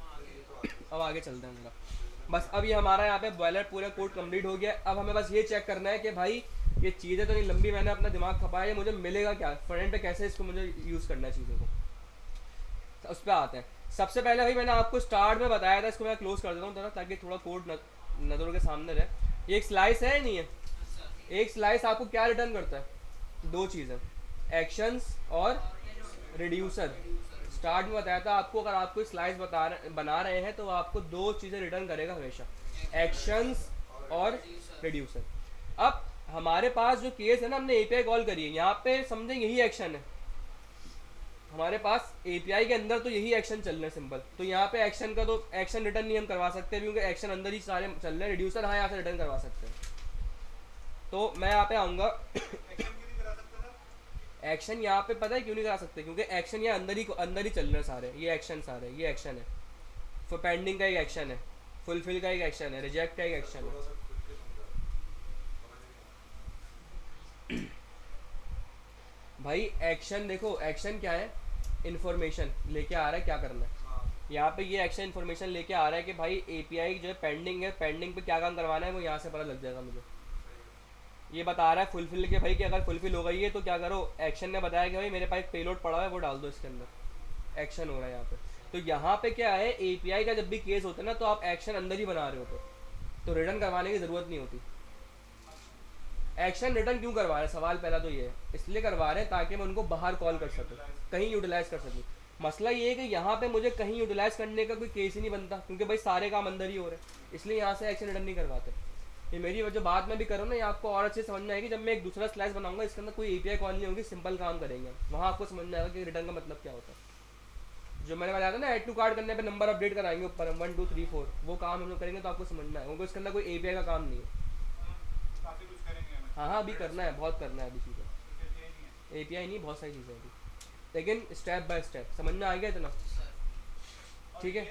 अब आगे चलते हैं जरा। बस अब ये हमारा यहाँ पे बॉयलर पूरा कोड कंप्लीट हो गया। अब हमें बस ये चेक करना है कि भाई ये चीज़ें तो नहीं लंबी, मैंने अपना दिमाग खपाया है, मुझे मिलेगा क्या फ्रंट पे, कैसे इसको मुझे यूज़ करना है चीज़ों को, तो उस पर आते हैं। सबसे पहले भाई मैंने आपको स्टार्ट में बताया था, इसको मैं क्लोज कर देता हूँ ताकि थोड़ा कोड नज़रों के सामने रहे। ये एक स्लाइस है नहीं है, एक स्लाइस आपको क्या रिटर्न करता है, दो चीज़ें, एक्शंस और रिड्यूसर। स्टार्ट में बताया था आपको, अगर आप कोई स्लाइस बना रहे हैं तो आपको दो चीज़ें रिटर्न करेगा हमेशा, एक्शंस और रिड्यूसर। अब हमारे पास जो केस है ना, हमने एपीआई कॉल करी है, यहाँ पे समझें यही एक्शन है हमारे पास एपीआई के अंदर, तो यही एक्शन चल रहे हैं सिंपल। तो यहाँ पे एक्शन का तो एक्शन रिटर्न नहीं हम करवा सकते क्योंकि एक्शन अंदर ही सारे चल रहे हैं। रिड्यूसर हाँ यहाँ से रिटर्न करवा सकते हैं। तो मैं यहाँ पे आऊँगा, एक्शन यहाँ पे पता है क्यों नहीं करा सकते, क्योंकि एक्शन यहाँ अंदर ही चल रहे हैं सारे, ये एक्शन सारे, ये एक्शन है। फिर पेंडिंग का एक एक्शन है, फुलफिल का एक एक्शन है, रिजेक्ट का एक एक्शन है। भाई एक्शन देखो, एक्शन क्या है, इन्फॉर्मेशन लेके आ रहा है क्या करना है। यहाँ पे ये एक्शन इन्फॉर्मेशन लेके आ रहा है कि भाई एपीआई जो है पेंडिंग है, पेंडिंग पे क्या काम करवाना है वो यहाँ से पता लग जाएगा मुझे। ये बता रहा है फुलफिल के भाई कि अगर फुलफिल हो गई है तो क्या करो, एक्शन ने बताया कि भाई मेरे पास एक पेलोड पड़ा है वो डाल दो इसके अंदर, एक्शन हो रहा है यहाँ पे। तो यहाँ पे क्या है, एपीआई का जब भी केस होता है ना तो आप एक्शन अंदर ही बना रहे होते, तो रिटर्न करवाने की ज़रूरत नहीं होती। एक्शन रिटर्न क्यों करवा रहे हैं, सवाल पहला तो ये है, इसलिए करवा रहे हैं ताकि मैं उनको बाहर कॉल कर सकूँ, कहीं यूटिलाइज कर सकूँ। मसला ये है कि यहाँ पे मुझे कहीं यूटिलाइज करने का कोई केस ही नहीं बनता, क्योंकि भाई सारे काम अंदर ही हो रहे हैं, इसलिए यहाँ से एक्शन रिटर्न नहीं करवाते। ये मेरी जो बात मैं भी करूँ ना, ये आपको और अच्छे समझ में आएगी जब मैं एक दूसरा स्लाइस बनाऊंगा, इसके अंदर कोई एपीआई कॉल नहीं होगी, सिंपल काम करेंगे, वहाँ आपको समझ में आएगा कि रिटर्न का मतलब क्या होता है। जो मैंने बताया था ना, ऐड टू कार्ड करने पे नंबर अपडेट कराएंगे ऊपर हम 1 2 3 4, वो काम हम लोग करेंगे तो आपको समझ में आएगा, क्योंकि इसके अंदर कोई एपीआई का काम नहीं है। हाँ अभी करना है, बहुत करना है अभी चीज़ें, एपीआई नहीं बहुत सारी चीज़ें अभी, लेकिन स्टेप बाय स्टेप समझ में आ गया इतना, ठीक है।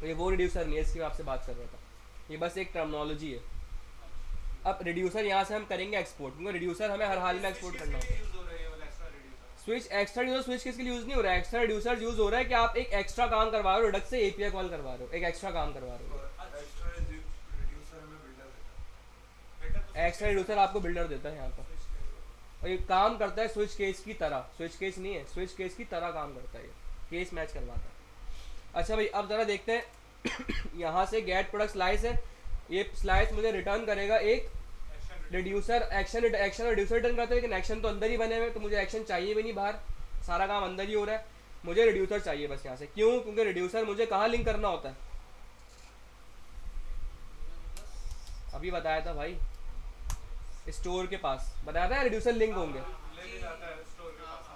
ये वो रिड्यूसर नहीं है, इसकी मैं आपसे बात कर रहा था, ये बस एक टर्मिनोलॉजी है। अब रिड्यूसर यहाँ से हम करेंगे एक्सपोर्ट, क्योंकि रिड्यूसर हमें हर हाल में एक्सपोर्ट करना होता है। स्विच एक्स्ट्रा रिड्यूसर स्विच किसके लिए यूज़ नहीं हो रहा है, एक्स्ट्रा रिड्यूसर यूज़ हो रहा है कि आप एक एक्स्ट्रा काम करवा रहे हो, रिडक्स से एपीआई कॉल करवा रहे हो, एक एक्स्ट्रा काम करवा रहे हो। एक्स्ट्रा रिड्यूसर आपको बिल्डर देता है यहाँ पर, और ये काम करता है स्विच केस की तरह, स्विच केस नहीं है, स्विच केस की तरह काम करता है, ये केस मैच करवाता है। अच्छा भाई अब ज़रा देखते हैं यहाँ से गेट प्रोडक्ट स्लाइस है, ये स्लाइस मुझे रिटर्न करेगा एक रिड्यूसर, एक्शन रिड्यूसर रिटर्न करता है, लेकिन एक्शन तो अंदर ही बने हुए, तो मुझे एक्शन चाहिए भी नहीं बाहर, सारा काम अंदर ही हो रहा है, मुझे रिड्यूसर चाहिए बस यहाँ से। क्यों? क्योंकि रिड्यूसर मुझे कहाँ लिंक करना होता है, अभी बताया था भाई, स्टोर के पास बताया था रिड्यूसर लिंक होंगे।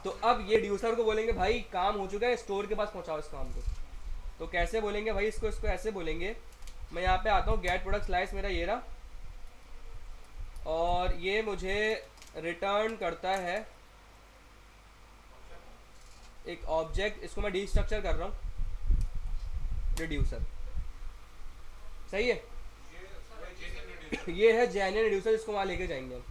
तो अब ये रिड्यूसर को बोलेंगे भाई काम हो चुका है, स्टोर के पास पहुंचाओ इस काम को। तो कैसे बोलेंगे भाई इसको ऐसे बोलेंगे, मैं यहाँ पे आता हूँ, गेट प्रोडक्ट स्लाइस मेरा ये रहा, और ये मुझे रिटर्न करता है एक ऑब्जेक्ट, इसको मैं डिस्ट्रक्चर कर रहा हूँ रिड्यूसर, सही है। ये है जेन्युइन रिड्यूसर, इसको वहाँ लेके जाएंगे हम।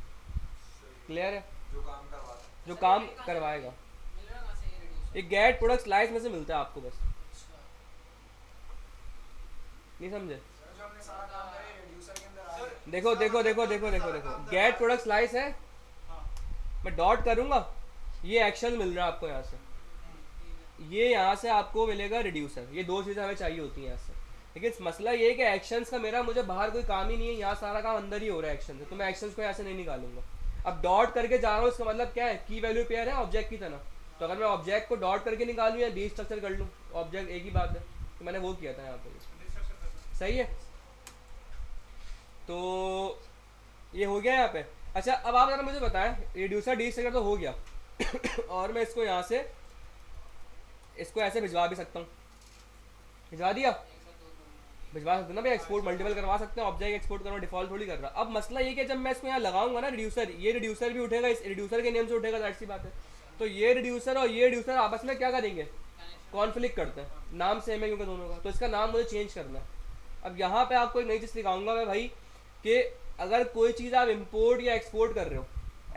क्लियर है? जो काम करवाता है। जो काम करवाएगा। मिल रहा कहाँ से ये reducer? ये गेट प्रोडक्ट स्लाइस में से मिलता है आपको, बस अच्छा। नहीं समझे? सर जो हमने सारा काम करा है रिड्यूसर के अंदर आ सर, गया। देखो देखो देखो देखो देखो देखो, गेट प्रोडक्ट स्लाइस है, हाँ, मैं डॉट करूंगा, ये एक्शन मिल रहा है आपको यहाँ से, ये यहाँ से आपको मिलेगा रिड्यूसर। ये दो चीज़ें हमें चाहिए होती हैं यहाँ से। लेकिन मसला ये है कि एक्शंस का मेरा, मुझे बाहर कोई काम ही नहीं है, यहाँ सारा काम अंदर ही हो रहा है एक्शन से, तो मैं एक्शंस को यहाँ से नहीं निकालूंगा। अब डॉट करके जा रहा हूँ, इसका मतलब क्या है, की वैल्यू पेयर है ऑब्जेक्ट की तरह। तो अगर मैं ऑब्जेक्ट को डॉट करके निकालूँ या डीस्ट्रक्चर कर लूँ, ऑब्जेक्ट एक ही बात है। तो मैंने वो किया था यहाँ पर। डिस्ट्रक्शन करना। सही है? तो ये हो गया यहाँ पे। अच्छा अब आप जरा मुझे बताएं, रिड्यूसर डीस्ट्रक्चर तो हो गया और मैं इसको यहाँ से, इसको ऐसे भिजवा भी सकता हूँ, भिजवा दिया, भिजवा सकते हैं ना भाई, एक्सपोर्ट मल्टीपल करवा सकते हैं, ऑब्जेक्ट एक्सपोर्ट करना डिफॉल्ट थोड़ी कर रहा। अब मसला ये कि जब मैं इसको यहाँ लगाऊंगा ना रिड्यूसर, ये रिड्यूसर भी उठेगा, इस रिड्यूसर के नेम से उठेगा, दैट्स सी बात है। तो ये रिड्यूसर और ये रिड्यूसर आपस में क्या करेंगे, कॉन्फ्लिक्ट करते हैं, नाम सेम है क्योंकि दोनों का, तो इसका नाम मुझे चेंज करना है। अब यहाँ पे आपको एक नई चीज़ सिखाऊंगा मैं भाई, कि अगर कोई चीज़ आप इम्पोर्ट या एक्सपोर्ट कर रहे हो,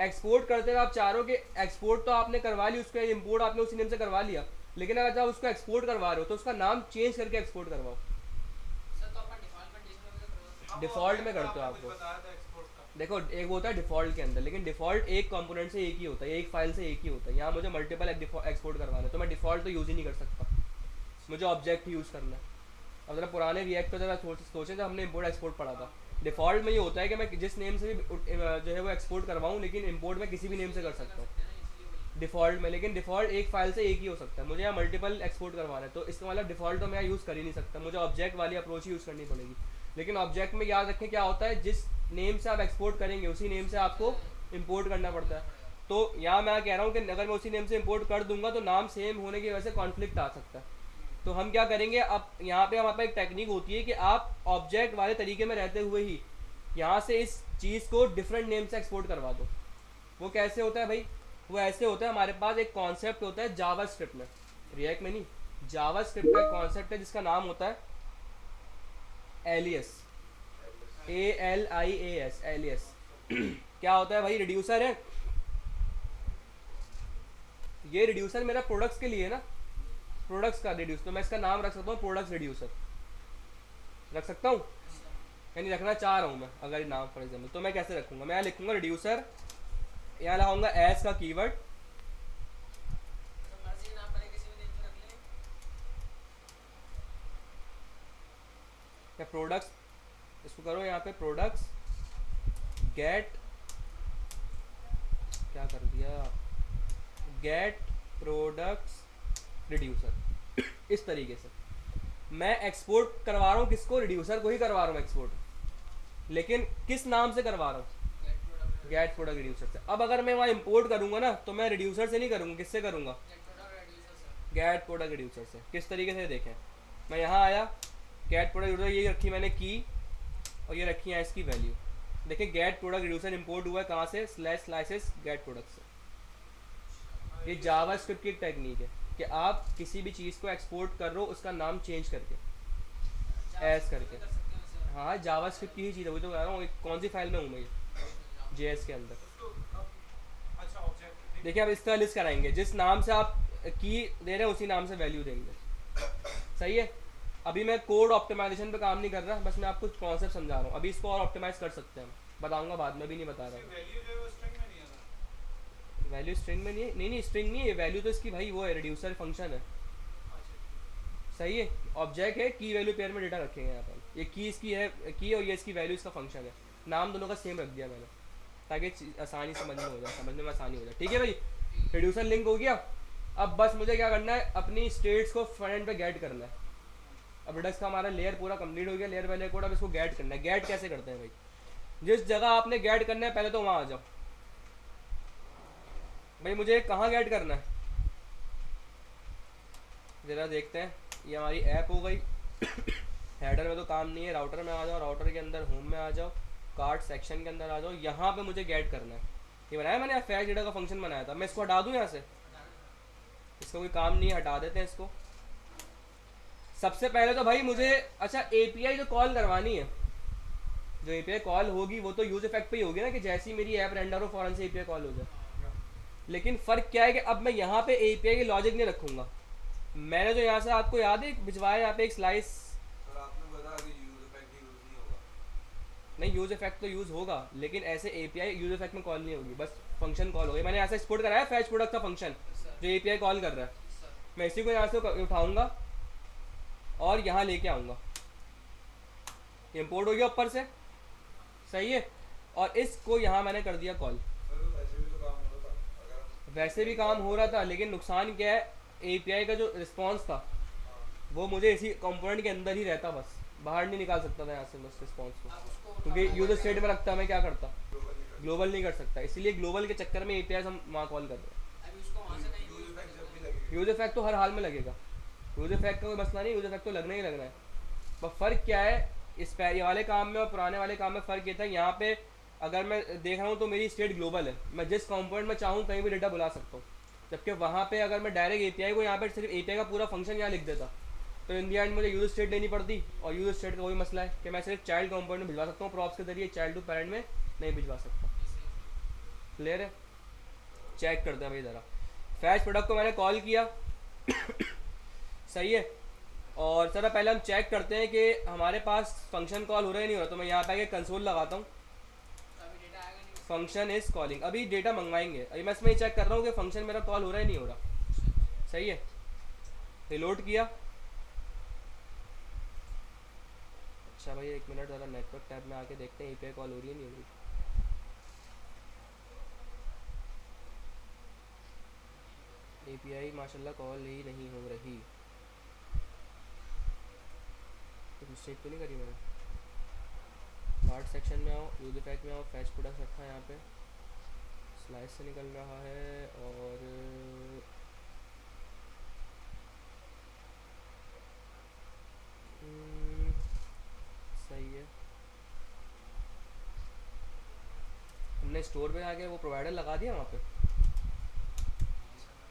एक्सपोर्ट करते हुए आप चाह रहे हो कि एक्सपोर्ट तो आपने करवा ली, उसका इम्पोर्ट आपने उसी नेम से करवा लिया, लेकिन अगर आप उसको एक्सपोर्ट करवा रहे हो तो उसका नाम चेंज करके एक्सपोर्ट करवाओ। सर तो अपन डिफॉल्ट कंडीशन में भी तो करवा सकते डिफॉल्ट में करते हो आपने आपको। कुछ बताया था एक्सपोर्ट का। देखो एक वो होता है डिफॉल्ट के अंदर, लेकिन डिफॉल्ट एक कंपोनेंट से एक ही होता है, एक फाइल से एक ही होता है। यहाँ मुझे मल्टीपल एक्सपोर्ट करवाना है, तो मैं डिफॉल्ट तो यूज़ ही नहीं कर सकता, मुझे ऑब्जेक्ट ही यूज़ करना है। अब जरा पुराने रिएक्ट पर जरा सोचें जब हमने इम्पोर्ट एक्सपोर्ट पढ़ा था, डिफॉल्ट में ये होता है कि मैं जिस नेम से भी जो है वो एक्सपोर्ट करवाऊँ, लेकिन इम्पोर्ट में किसी भी नेम से कर सकता हूँ डिफॉल्ट में, लेकिन डिफॉल्ट एक फाइल से एक ही हो सकता है। मुझे यहाँ मल्टीपल एक्सपोर्ट करवाना है, तो इसका मतलब डिफॉल्ट तो मैं यूज़ कर ही नहीं सकता, मुझे ऑब्जेक्ट वाली अप्रोच ही यूज़ करनी पड़ेगी। लेकिन ऑब्जेक्ट में याद रखें क्या होता है, जिस नेम से आप एक्सपोर्ट करेंगे उसी नेम से आपको इम्पोर्ट करना पड़ता है। तो यहाँ मैं कह रहा हूँ कि अगर मैं उसी नेम से इम्पोर्ट कर दूंगा तो नाम सेम होने की वजह से कॉन्फ्लिक्ट आ सकता है। तो हम क्या करेंगे, अब यहाँ पे हमारे पास एक टेक्निक होती है कि आप ऑब्जेक्ट वाले तरीके में रहते हुए ही यहाँ से इस चीज़ को डिफरेंट नेम से एक्सपोर्ट करवा दो। वो कैसे होता है भाई, वो ऐसे होता है, हमारे पास एक कॉन्सेप्ट होता है जावा स्क्रिप्ट में, रिएक्ट में नहीं, जावा स्क्रिप्ट का एक कॉन्सेप्ट है जिसका नाम होता है एलियस, ALIAS, एलियस। क्या होता है भाई, रिड्यूसर है, ये रिड्यूसर मेरा प्रोडक्ट्स के लिए है ना, प्रोडक्ट्स का रिड्यूस, तो मैं इसका नाम रख सकता हूँ प्रोडक्ट्स रिड्यूसर, रख सकता हूँ, यानी रखना चाह रहा हूँ मैं अगर नाम फॉर एग्जाम्पल, तो मैं कैसे रखूँगा, मैं यहाँ लिखूँगा रिड्यूसर, यहाँ लगाऊंगा एस का कीवर्ड, तो मर्जी नाम भले किसी भी नेम से रख ले। या प्रोडक्ट्स, इसको करो यहाँ पे प्रोडक्ट्स गेट, क्या कर दिया, गेट प्रोडक्ट्स रिड्यूसर। इस तरीके से मैं एक्सपोर्ट करवा रहा हूँ, किसको, रिड्यूसर को ही करवा रहा हूँ एक्सपोर्ट, लेकिन किस नाम से करवा रहा हूँ, गेट प्रोडक्ट रिड्यूसर से। अब अगर मैं वहाँ इंपोर्ट करूँगा ना, तो मैं रिड्यूसर से नहीं करूँगा, किससे करूँगा, गेट प्रोडक्ट रिड्यूसर से। किस तरीके से देखें, मैं यहाँ आया, गेट प्रोडक्ट रिड्यूसर ये रखी मैंने की, और ये रखी है इसकी वैल्यू। देखिए गेट प्रोडक्ट रिड्यूसर इंपोर्ट हुआ है कहाँ से, स्लाइसेस गेट प्रोडक्ट से। ये जावा स्क्रिप्ट की एक टेक्निक है कि आप किसी भी चीज़ को एक्सपोर्ट कर रहे हो उसका नाम चेंज करके, ऐस करके। हाँ जावा स्क्रिप्ट की ही चीज़ है, वही तो कह रहा हूँ। कौन सी फाइल में हूँ मैं, JS के अंदर। तो अब अच्छा ऑब्जेक्ट देखिए अब इस तरह लिस्ट कराएंगे, जिस नाम से आप की दे रहे हैं उसी नाम से वैल्यू देंगे। सही है? अभी मैं कोड ऑप्टिमाइजेशन पे काम नहीं कर रहा, बस मैं आपको कॉन्सेप्ट समझा रहा हूँ। अभी इसको और ऑप्टिमाइज कर सकते हैं, बताऊंगा बाद में, भी नहीं बता रहा हूँ। वैल्यू जो है वो स्ट्रिंग में नहीं आता। वैल्यू स्ट्रिंग में नहीं है, नहीं स्ट्रिंग नहीं है वैल्यू, तो इसकी भाई वो है रिड्यूसर फंक्शन है। अच्छा सही है? ऑब्जेक्ट है, की वैल्यू पेयर में डेटा रखेंगे यहाँ पर। ये की इसकी है, की और ये इसकी वैल्यू इसका फंक्शन है। नाम दोनों का सेम रख दिया मैंने, ताकि आसानी समझ में हो जाए, समझने में आसानी हो जाए। ठीक है भाई, रिड्यूसर लिंक हो गया। अब बस मुझे क्या करना है, अपनी स्टेट्स को फ्रंट एंड पे गेट करना है। अब रिडक्स का हमारा लेयर पूरा कंप्लीट हो गया, लेयर बाय लेयर कोड। अब इसको गेट करना है। गेट कैसे करते हैं भाई, जिस जगह आपने गेट करना है पहले तो वहाँ आ जाओ। भाई मुझे कहाँ गेट करना है, ज़रा देखते हैं। ये हमारी ऐप हो गई। हेडर में तो काम नहीं है, राउटर में आ जाओ, राउटर के अंदर होम में आ जाओ, कार्ड सेक्शन के अंदर आ जाओ। यहाँ पे मुझे गेट करना है। ये बनाया मैंने, फैक्ट डेटा का फंक्शन बनाया था। मैं इसको हटा दूँ यहाँ से, इसका कोई काम नहीं है, हटा देते हैं इसको। सबसे पहले तो भाई मुझे, अच्छा API जो कॉल करवानी है, जो एपीआई कॉल होगी वो तो यूज इफेक्ट पे ही होगी ना, कि जैसी मेरी ऐप रेंडर हो फौरन से एपीआई कॉल हो जाए। लेकिन फ़र्क क्या है कि अब मैं यहाँ पे एपीआई की लॉजिक नहीं रखूँगा। मैंने जो यहाँ से आपको याद है भिजवाया यहाँ पे एक स्लाइस, सर आपने बताया कि यूज इफेक्ट यूज नहीं होगा। नहीं यूज इफेक्ट तो यूज़ होगा, लेकिन ऐसे एपीआई यूज इफेक्ट में कॉल नहीं होगी, बस फंक्शन कॉल होगी। मैंने यहाँ से एक्सपोर्ट कराया फैच प्रोडक्ट का फंक्शन जो एपीआई कॉल कर रहा है, मैं इसी को यहाँ से उठाऊँगा और यहाँ लेके आऊँगा, इम्पोर्ट हो गया ऊपर से, सही है। और इसको यहाँ मैंने कर दिया कॉल। सर तो वैसे भी तो काम हो रहा था, अगर हम वैसे भी काम हो रहा था, लेकिन नुकसान क्या है, एपीआई का जो रिस्पॉन्स था वो मुझे इसी कंपोनेंट के अंदर ही रहता, बस बाहर नहीं निकाल सकता था यहाँ से बस रिस्पॉन्स को, आप उसको क्योंकि उठाना यूजर पड़ेगा। स्टेट में रखता मैं क्या करता, ग्लोबल ग्लोबल नहीं कर नहीं कर सकता, इसलिए ग्लोबल के चक्कर में एपीआई हम वहाँ कॉल कर रहे हैं। अभी उसको वहाँ से कहीं यूज यूज इफेक्ट जब भी करना लगेगा। यूज इफेक्ट तो हर हाल में लगेगा, यूज इफेक्ट का कोई मसला नहीं, यूज इफेक्ट तो लगना ही लगना है। पर फ़र्क क्या है इस ये वाले काम में और पुराने वाले काम में, फ़र्क ये था यहाँ पे अगर मैं देख रहा हूँ तो मेरी स्टेट ग्लोबल है, मैं जिस कंपोनेंट में चाहूँ कहीं भी डेटा बुला सकता हूँ। जबकि वहाँ पे अगर मैं डायरेक्ट एपीआई को यहाँ पे सिर्फ एपीआई का पूरा फंक्शन यहाँ लिख देता तो इन दी एंड मुझे यूजर स्टेट लेनी पड़ती, और यूजर स्टेट का वही मसला है कि मैं सिर्फ चाइल्ड कंपोनेंट में भिजवा सकता हूँ प्रॉप्स के जरिए, चाइल्ड टू पेरेंट में नहीं भिजवा सकता। क्लियर है? चेक करते हैं भाई ज़रा। फैच प्रोडक्ट को मैंने कॉल किया सही है, और ज़रा पहले हम चेक करते हैं कि हमारे पास फंक्शन कॉल हो रहा है नहीं हो रहा। तो मैं यहाँ पे आके कंसोल लगाता हूँ, तो अभी डेटा आएगा नहीं। फंक्शन इज़ कॉलिंग, अभी डेटा मंगवाएंगे, अभी मैं इसमें चेक कर रहा हूँ कि फंक्शन मेरा कॉल हो रहा है नहीं हो रहा। सही है, रिलोड किया। अच्छा भाई एक मिनट, ज़रा नेटवर्क टैब में आके देखते हैं एपीआई कॉल हो रही है नहीं हो रही। एपीआई माशाल्लाह कॉल ही नहीं हो रही, तो मिस्टेक तो नहीं करी मैंने। पार्ट सेक्शन में आओ, यूज इफेक्ट में आओ, फैच प्रोडक्ट रखा है यहाँ पे, स्लाइस से निकल रहा है, और सही है। हमने स्टोर पे आके वो प्रोवाइडर लगा दिया वहाँ पे,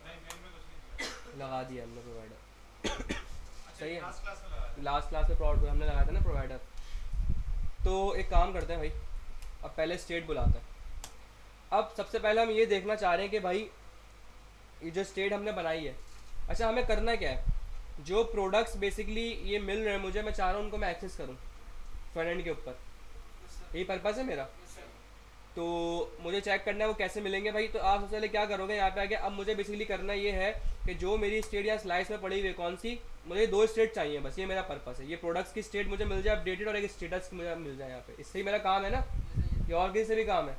नहीं मेन में कुछ नहीं किया। लगा दिया हमने प्रोवाइडर। अच्छा सही है। लास्ट क्लास में लगा दिया। लास्ट क्लास में प्रोवाइडर हमने लगाया था ना प्रोवाइडर। तो एक काम करते हैं भाई, अब पहले स्टेट बुलाते हैं। अब सबसे पहले हम ये देखना चाह रहे हैं कि भाई ये जो स्टेट हमने बनाई है, अच्छा हमें करना क्या है, जो प्रोडक्ट्स बेसिकली ये मिल रहे हैं मुझे, मैं चाह रहा हूँ उनको मैं एक्सेस करूँ फ्रंट एंड के ऊपर, यही पर्पज़ है मेरा। तो मुझे चेक करना है वो कैसे मिलेंगे भाई। तो आप सबसे पहले क्या करोगे यहाँ पे आके, अब मुझे बेसिकली करना ये है कि जो मेरी स्टेट या स्लाइस में पड़ी हुई है कौन सी, मुझे 2 स्टेट चाहिए बस, ये मेरा पर्पस है। ये प्रोडक्ट्स की स्टेट मुझे मिल जाए अपडेटेड, और एक स्टेटस मुझे मिल जाए यहाँ पे, इससे ही मेरा काम है ना, ये और किसी से भी काम है,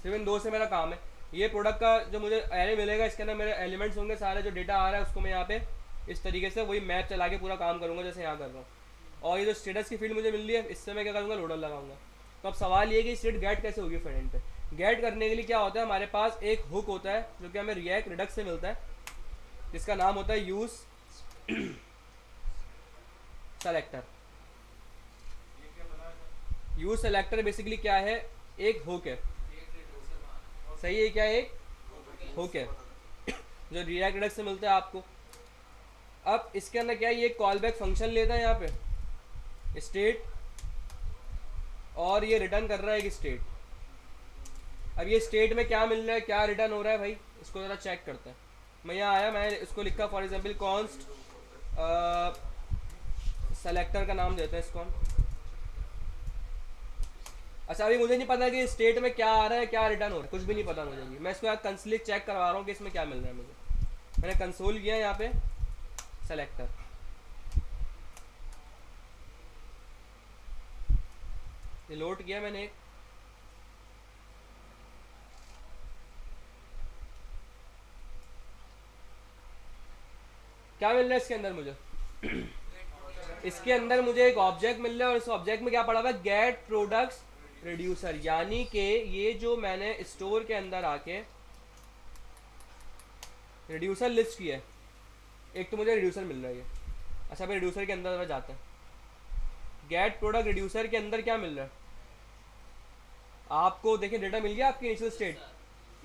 सिर्फ इन 2 से मेरा काम है। ये प्रोडक्ट का जो मुझे एरे मिलेगा, इसके अंदर मेरे एलिमेंट्स होंगे सारे, जो डेटा आ रहा है उसको मैं यहाँ पे इस तरीके से वही मैप चला के पूरा काम करूँगा जैसे यहाँ कर रहा हूँ। और ये जो स्टेटस की फील्ड मुझे मिल रही है, इससे मैं क्या करूँगा, लोडर लगाऊंगा। तो अब सवाल ये कि स्टेट गेट कैसे होगी फ्रंट एंड पे। गेट करने के लिए क्या होता है, हमारे पास एक हुक होता है जो कि हमें रिएक्ट रिडक्स से मिलता है, जिसका नाम होता है यूज सेलेक्टर। ये क्या बना है? यूज सेलेक्टर बेसिकली क्या है, एक हुक है, सही है, क्या है, एक हुक है जो रिएक्ट रिडक्स से मिलता है आपको। अब इसके अंदर क्या है, ये कॉल बैक फंक्शन लेता है यहाँ पे स्टेट, और ये रिटर्न कर रहा है एक स्टेट। अब ये स्टेट में क्या मिल रहा है, क्या रिटर्न हो रहा है भाई, इसको ज़रा चेक करते हैं। मैं यहाँ आया, मैं इसको लिखा फॉर एग्जांपल कॉन्स्ट सेलेक्टर का नाम देते हैं इसको हम। अच्छा अभी मुझे नहीं पता कि स्टेट में क्या आ रहा है, क्या रिटर्न हो रहा है, कुछ भी नहीं पता मुझे भी। मैं इसको यहाँ कंसोल चेक करवा रहा हूँ कि इसमें क्या मिल रहा है मुझे। मैंने कंसोल किया यहाँ पे सेलेक्टर, ये लोड किया मैंने एक, क्या मिल रहा है इसके अंदर मुझे, इसके अंदर मुझे एक ऑब्जेक्ट मिल रहा है, और इस ऑब्जेक्ट में क्या पड़ा हुआ है, गेट प्रोडक्ट्स रिड्यूसर। यानी कि ये जो मैंने स्टोर के अंदर आके रिड्यूसर लिस्ट किया है, एक तो मुझे रिड्यूसर मिल रहा है ये। अच्छा भाई रिड्यूसर के अंदर जाते हैं, गेट प्रोडक्ट रिड्यूसर के अंदर क्या मिल रहा है आपको, देखिए डेटा मिल गया आपकी इनिशियल स्टेट।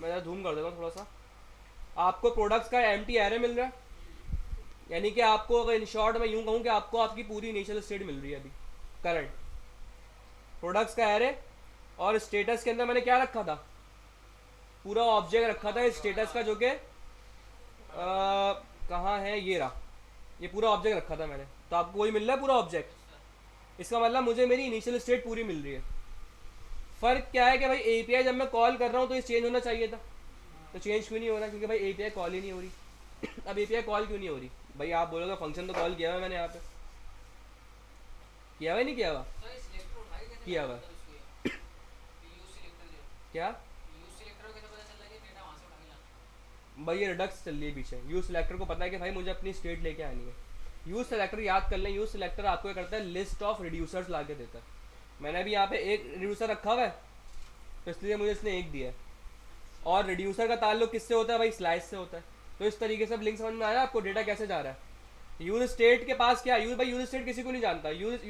मैं ज़रा जूम कर देता हूँ थोड़ा सा, आपको प्रोडक्ट्स का एम्प्टी एरे मिल रहा है, यानी कि आपको अगर इन शॉर्ट मैं यूँ कहूँ कि आपको आपकी पूरी इनिशियल स्टेट मिल रही है अभी करंट। प्रोडक्ट्स का एरे, और स्टेटस के अंदर मैंने क्या रखा था, पूरा ऑब्जेक्ट रखा था स्टेटस का, जो कि कहाँ है, ये रहा, ये पूरा ऑब्जेक्ट रखा था मैंने। तो आपको वही मिल रहा है पूरा ऑब्जेक्ट, इसका मतलब मुझे मेरी इनिशियल स्टेट पूरी मिल रही है। फ़र्क क्या है कि भाई एपीआई जब मैं कॉल कर रहा हूँ तो ये चेंज होना चाहिए था, तो चेंज क्यों नहीं हो रहा, क्योंकि भाई एपीआई कॉल ही नहीं हो रही। अब एपीआई कॉल क्यों नहीं हो रही भाई, आप बोलोगे फंक्शन तो कॉल किया हुआ है मैंने यहाँ पे, किया हुआ नहीं किया हुआ, तो ये सिलेक्टर उठाई कैसे किया हुआ पता उसको ये यूज सिलेक्टर जो क्या यूज सिलेक्टर को कैसे पता चल रहा है कि डेटा वहां से उठा के लाना। भाई, ये रिडक्स चल रही है पीछे। यूज सेलेक्टर को पता है कि भाई मुझे अपनी स्टेट लेके आनी है। यूज सेलेक्टर याद कर लें, यूज सेलेक्टर आपको क्या करता है, लिस्ट ऑफ रिड्यूसर्स ला के देता है। मैंने अभी यहाँ पे एक रिड्यूसर रखा हुआ है, तो इसलिए मुझे इसने एक दिया है। और रिड्यूसर का ताल्लुक किससे होता है भाई, स्लाइस से होता है। तो इस तरीके से अब लिंक समझ में आया आपको, डेटा कैसे जा रहा है। यूज स्टेट के पास क्या, यूज भाई यूज स्टेट किसी को नहीं जानता, यूज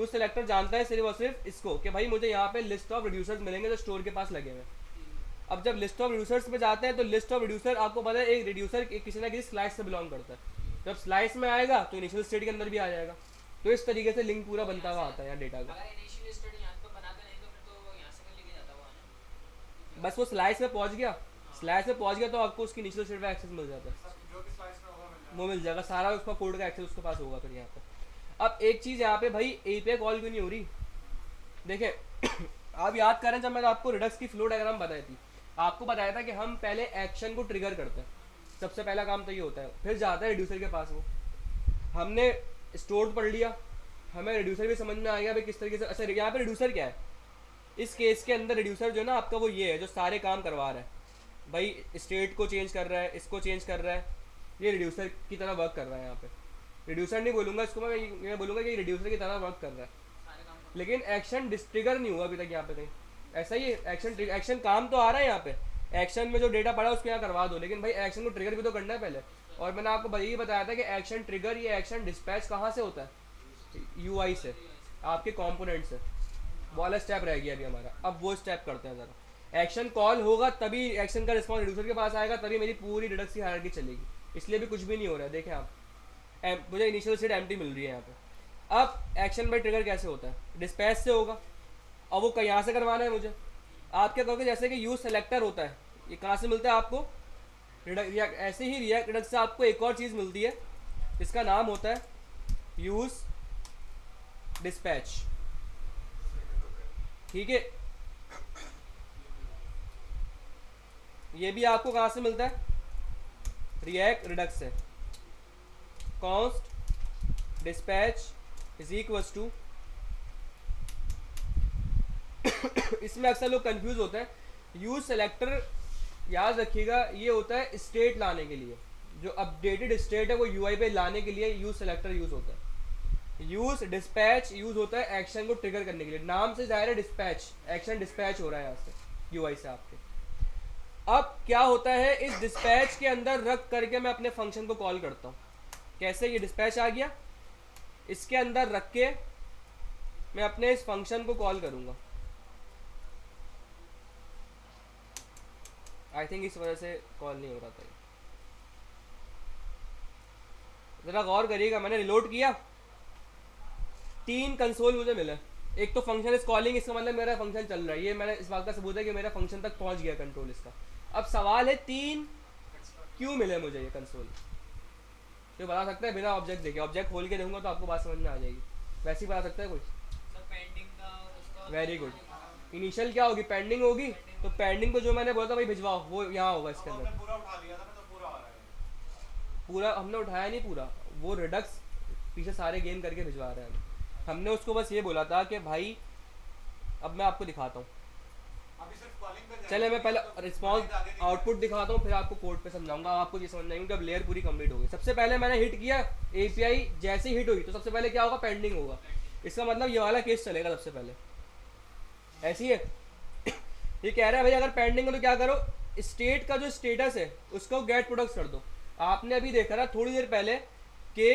सेलेक्टर जानता है सिर्फ और सिर्फ इसको, कि भाई मुझे यहाँ पे लिस्ट ऑफ रिड्यूसर्स मिलेंगे जो स्टोर के पास लगे हुए हैं। अब जब लिस्ट ऑफ रिड्यूसर्स पे जाते हैं तो लिस्ट ऑफ रिड्यूसर आपको पता है एक रिड्यूसर किसी ना किसी स्लाइस से बिलोंग करता है। जब स्लाइस में आएगा तो इनिशियल स्टेट के अंदर भी आ जाएगा। तो इस तरीके से लिंक पूरा बनता हुआ आता है यहाँ डेटा का। अगर इनिशियल स्टेट यहां पे बनाते नहीं तो फिर तो वो यहां से कर लेके जाता हुआ ना। बस वो स्लाइस में पहुंच गया, स्लाइस में पहुंच गया तो आपको उसकी इनिशियल स्टेट का एक्सेस मिल जाता है, जो भी स्लाइस में होगा मिल जाएगा। वो मिल जाएगा सारा, उसका कोड का एक्सेस उसके पास होगा फिर यहाँ पे। अब एक चीज़ यहाँ पे भाई एपीआई कॉल क्यों नहीं हो रही, देखें आप याद करें जब मैंने आपको रिडक्स की फ्लो डायग्राम बताई थी, आपको बताया था कि हम पहले एक्शन को ट्रिगर करते हैं, सबसे पहला काम तो ये होता है, फिर जाता है रिड्यूसर के पास। वो हमने स्टोर पढ़ लिया, हमें रिड्यूसर भी समझ में आ गया भाई किस तरीके से। अच्छा यहाँ पे रिड्यूसर क्या है, इस केस के अंदर रिड्यूसर जो है ना आपका, वो ये है जो सारे काम करवा रहा है भाई, स्टेट को चेंज कर रहा है, इसको चेंज कर रहा है, ये रिड्यूसर की तरह वर्क कर रहा है यहाँ पे। रिड्यूसर नहीं बोलूँगा इसको, मैं बोलूँगा कि रिड्यूसर की तरह वर्क कर रहा है, सारे काम कर लेकिन एक्शन डिस्ट्रिगर नहीं हुआ अभी तक यहाँ पे कहीं। ऐसा ही एक्शन काम तो आ रहा है यहाँ पे, एक्शन में जो डेटा पड़ा है उसको यहाँ करवा दो, लेकिन भाई एक्शन को ट्रिगर भी तो करना है पहले। और मैंने आपको यही बताया था कि एक्शन ट्रिगर, ये एक्शन डिस्पैच कहाँ से होता है, यूआई से, आपके कंपोनेंट से। वो वाला स्टेप रह गया अभी हमारा, अब वो स्टेप करते हैं ज़रा। एक्शन कॉल होगा तभी एक्शन का रिस्पॉन्स रिड्यूसर के पास आएगा, तभी मेरी पूरी रिडक्स की हायरार्की चलेगी। इसलिए भी कुछ भी नहीं हो रहा है, देखें आप, मुझे इनिशियल स्टेट एम्प्टी मिल रही है यहाँ पे। अब एक्शन बाय ट्रिगर कैसे होता है, डिस्पैच से होगा। अब वो यहाँ से करवाना है मुझे, आप क्या करोगे, जैसे कि यूज सेलेक्टर होता है, ये कहाँ से मिलता है आपको, ऐसे ही रिएक्ट रिडक्स से आपको एक और चीज़ मिलती है, इसका नाम होता है यूज डिस्पैच, ठीक है। ये भी आपको कहाँ से मिलता है, रिएक्ट रिडक्स से। Const dispatch is equals to इसमें अक्सर लोग कंफ्यूज होते हैं। यूज सेलेक्टर याद रखिएगा ये होता है स्टेट लाने के लिए, जो अपडेटेड स्टेट है वो यूआई पे लाने के लिए यूज सेलेक्टर यूज होता है। यूज डिस्पैच यूज होता है एक्शन को ट्रिगर करने के लिए, नाम से जाहिर है डिस्पैच, एक्शन डिस्पैच हो रहा है यहाँ से यूआई से आपके। अब क्या होता है, इस डिस्पैच के अंदर रख करके मैं अपने फंक्शन को कॉल करता हूँ। कैसे, ये डिस्पैच आ गया, इसके अंदर रख के मैं अपने इस फंक्शन को कॉल करूँगा। आई थिंक इस वजह से कॉल नहीं हो रहा था। ज़रा गौर करिएगा, मैंने रिलोड किया, 3 कंसोल मुझे मिले। एक तो फंक्शन इज कॉलिंग, इसका मतलब मेरा फंक्शन चल रहा है, ये मैंने इस बात का सबूत है कि मेरा फंक्शन तक पहुंच गया कंट्रोल इसका। अब सवाल है 3 क्यों मिले मुझे ये कंसोल, तो बता सकता है बिना ऑब्जेक्ट देखे, ऑब्जेक्ट खोल के देखूंगा तो आपको बात समझ में आ जाएगी। वैसे ही बता सकता है कोई, सब पेंडिंग का और उसका वेरी गुड। इनिशियल क्या होगी, पेंडिंग होगी, तो पेंडिंग को जो मैंने बोला था भाई भिजवाओ, वो यहाँ होगा इसके अब अंदर। हमने पूरा उठा लिया था ना, तो पूरा आ रहा है। पूरा हमने उठाया नहीं पूरा, वो रिडक्स पीछे सारे गेम करके भिजवा रहे हैं हमने उसको बस ये बोला था कि भाई, अब मैं आपको दिखाता हूँ, अभी सिर्फ कॉलिंग पे चले मैं पहले तो रिस्पॉन्स calling आगे नहीं आउटपुट दिखाता हूँ, फिर आपको कोड पे समझाऊंगा, आपको ये समझ आएंगे कि अब लेयर पूरी कंप्लीट हो गई। सबसे पहले मैंने हिट किया एपीआई, जैसे ही हिट हुई तो सबसे पहले क्या होगा, पेंडिंग होगा। इसका मतलब ये वाला केस चलेगा सबसे पहले, ऐसी है। ये कह रहा है भाई अगर पेंडिंग है तो क्या करो, स्टेट का जो स्टेटस है उसको गेट प्रोडक्ट्स कर दो। आपने अभी देखा था थोड़ी देर पहले कि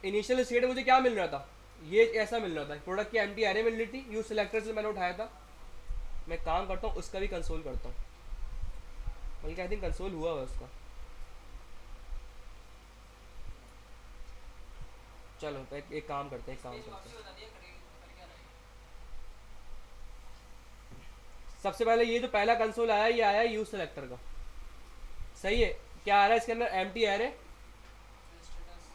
इनिशियल स्टेट में मुझे क्या मिल रहा था, ये ऐसा मिल रहा था, प्रोडक्ट की एम्प्टी एरे मिल रही थी, यूज सिलेक्टर से मैंने उठाया था। मैं काम करता हूँ उसका भी कंसोल करता हूँ, बल्कि आई थिंक कंसोल हुआ है उसका। चलो एक काम करते हैं, एक काम ये करते वापसी हैं। बता दिया कर क्या रहा है। सबसे पहले ये जो पहला कंसोल आया ये आया यूज सेलेक्टर का, सही है। क्या आ रहा है इसके अंदर, एम्प्टी एरे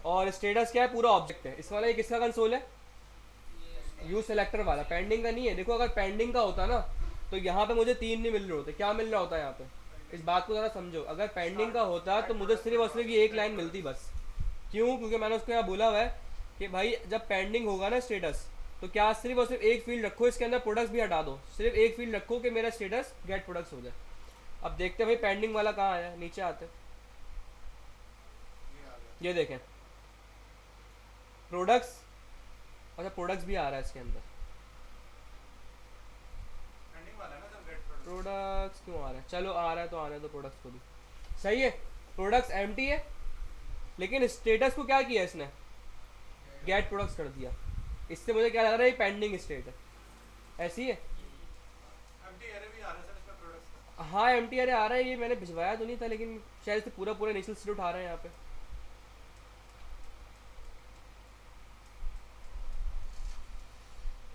और स्टेटस क्या है, पूरा ऑब्जेक्ट है। इस वाला ये किसका कंसोल है, यूज सेलेक्टर वाला, पेंडिंग का नहीं है। देखो अगर पेंडिंग का होता ना तो यहाँ पे मुझे 3 नहीं मिल रहे होते, क्या मिल रहा होता है यहाँ पे, इस बात को ज़रा समझो। अगर पेंडिंग का होता तो मुझे सिर्फ और सिर्फ ये एक लाइन मिलती बस। क्यों, क्योंकि मैंने उसको यहाँ बोला हुआ है कि भाई जब पेंडिंग होगा ना स्टेटस, तो क्या सिर्फ और सिर्फ एक फील्ड रखो, इसके अंदर प्रोडक्ट्स भी हटा दो, सिर्फ एक फील्ड रखो कि मेरा स्टेटस गेट प्रोडक्ट्स हो जाए। अब देखते हैं भाई पेंडिंग वाला कहाँ आया, नीचे आते हैं। ये देखें प्रोडक्ट्स, अच्छा प्रोडक्ट्स भी आ रहा है इसके अंदर। पेंडिंग वाला है ना जब गेट प्रोडक्ट। प्रोडक्ट्स क्यों आ रहा है, चलो आ रहा है तो आने दो प्रोडक्ट्स को भी, सही है। प्रोडक्ट्स एम्प्टी है, लेकिन स्टेटस को क्या किया इसने, गेट प्रोडक्ट्स कर दिया। इससे मुझे क्या लग रहा है, ये पेंडिंग स्टेट है, ऐसी है। एम्प्टी एरे भी आ रहा है सर इसमें प्रोडक्ट्स का। हाँ एम टी आ रहा है, ये मैंने भिजवाया तो नहीं था, लेकिन शायद से पूरा पूरा इनिशियल स्टेट उठा रहे हैं यहाँ पे।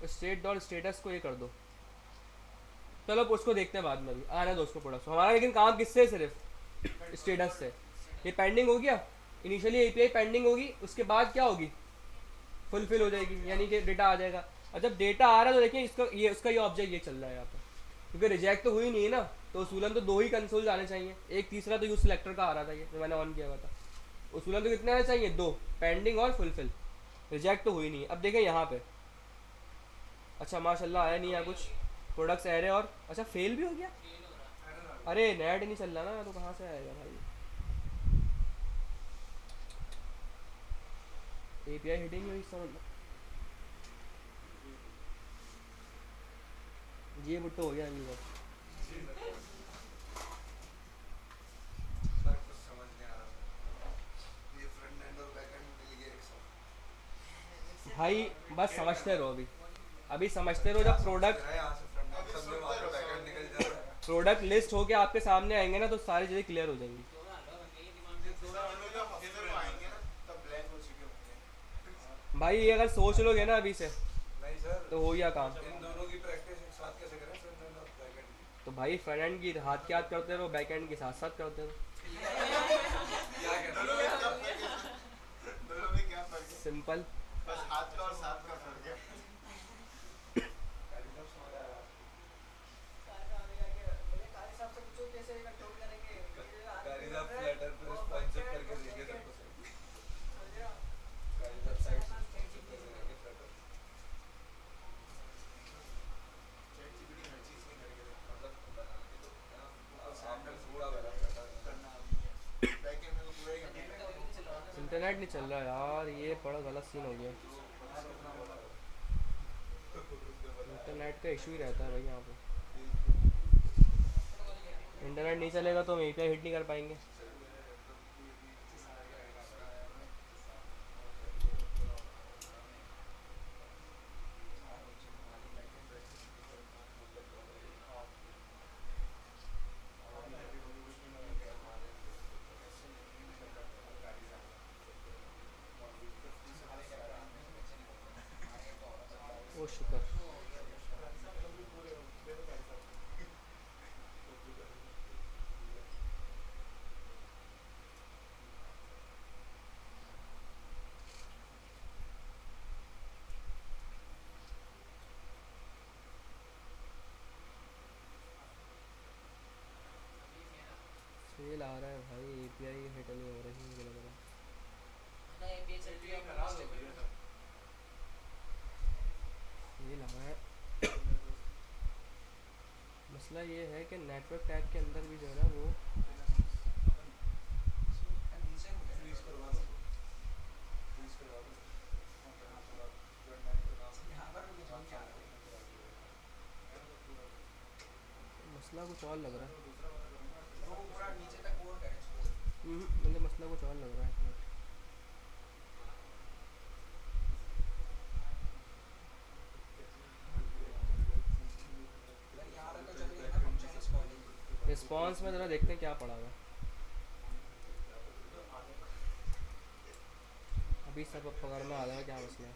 स्टेट डॉट स्टेटस को ये कर दो, चलो उसको देखते हैं बाद में, भी आने दो उसको प्रोडक्ट्स। हमारा लेकिन काम किससे है, सिर्फ स्टेटस से। ये पेंडिंग हो गया, इनिशियली एपीआई पेंडिंग होगी, उसके बाद क्या होगी, फुलफिल हो जाएगी, यानी कि डेटा आ जाएगा। और जब डेटा आ रहा है तो देखिए इसका ये उसका ये ऑब्जेक्ट ये चल रहा है यहाँ पर, क्योंकि रिजेक्ट तो हुई नहीं है ना, तो उसूलन तो 2 ही कंसोल आने चाहिए। एक तीसरा तो यूज सिलेक्टर का आ रहा था, ये जो मैंने ऑन किया हुआ था। उसूलन तो कितने आने चाहिए, 2, पेंडिंग और फुलफिल। रिजेक्ट तो हुई नहीं है। अब देखें यहाँ पे, अच्छा माशाल्लाह आया नहीं यहाँ कुछ, प्रोडक्ट्स एरे और अच्छा फेल भी हो गया। अरे नेट नहीं चल रहा ना, तो कहाँ से आएगा भाई। एपीआई हिटिंग हुई समझ, ये बुट्टो हो गया नहीं बस। सर कुछ समझ नहीं आ रहा, ये फ्रंट एंड और बैक एंड मिल गया एक साथ। भाई बस समझते रहो, अभी समझते रहो। जब प्रोडक्ट यहाँ से फ्रंट एंड समझे, वहाँ से बैक एंड निकल जा रहा है। प्रोडक्ट लिस्ट होके आपके सामने आएंगे ना, तो सारी चीज़ें क्लियर हो जाएंगी। भाई ये अगर सोच लोगे ना अभी से, नहीं सर, तो हो गया काम। इन दोनों की प्रैक्टिस एक साथ कैसे करें, फ्रंट एंड और बैक एंड की? तो भाई फ्रंट एंड की हाथ के हाथ करते रहो, बैक एंड के साथ साथ करते रहो, क्या कहना है? दोनों में क्या फर्क है? सिंपल। बस हाथ का और साथ का फर्क है। कारीगर समझ आया? कारीगर फ्लैटर पे रिस्पॉन्सिव करके देंगे सबको सही। कारीगर साइड से रिस्पॉन्सिव कैसे करेंगे फ्लैटर? ChatGPT हर चीज़ में करके देता मतलब बनाने के तो यहाँ सामने पूरा वाला फ्लैटर करना अभी है। बैक एंड में तो पूरा ही करना है। इंटरनेट नहीं चल रहा यार, ये बड़ा गलत सीन हो गया। इंटरनेट का इशू ही रहता है भाई यहाँ पे। इंटरनेट नहीं चलेगा तो हम एपीआई हिट नहीं कर पाएंगे। ओ शुक्र। सेल आ रहा है भाई, एपीआई हिट नहीं हो रही मुझे लग रहा है। सेल आ रहा है। मसला ये है कि नेटवर्क टैग के अंदर भी जो है ना वो फ्रीज करवा दो, फ्रीज करवा दो। मसला कुछ और लग रहा है। वो पूरा नीचे तक कोड करें इसको। मुझे मसला कुछ और लग रहा है एक मिनट। रिस्पॉन्स में ज़रा देखते हैं क्या पड़ा हुआ है। अभी सब पकड़ में आ जाएगा क्या मसला है।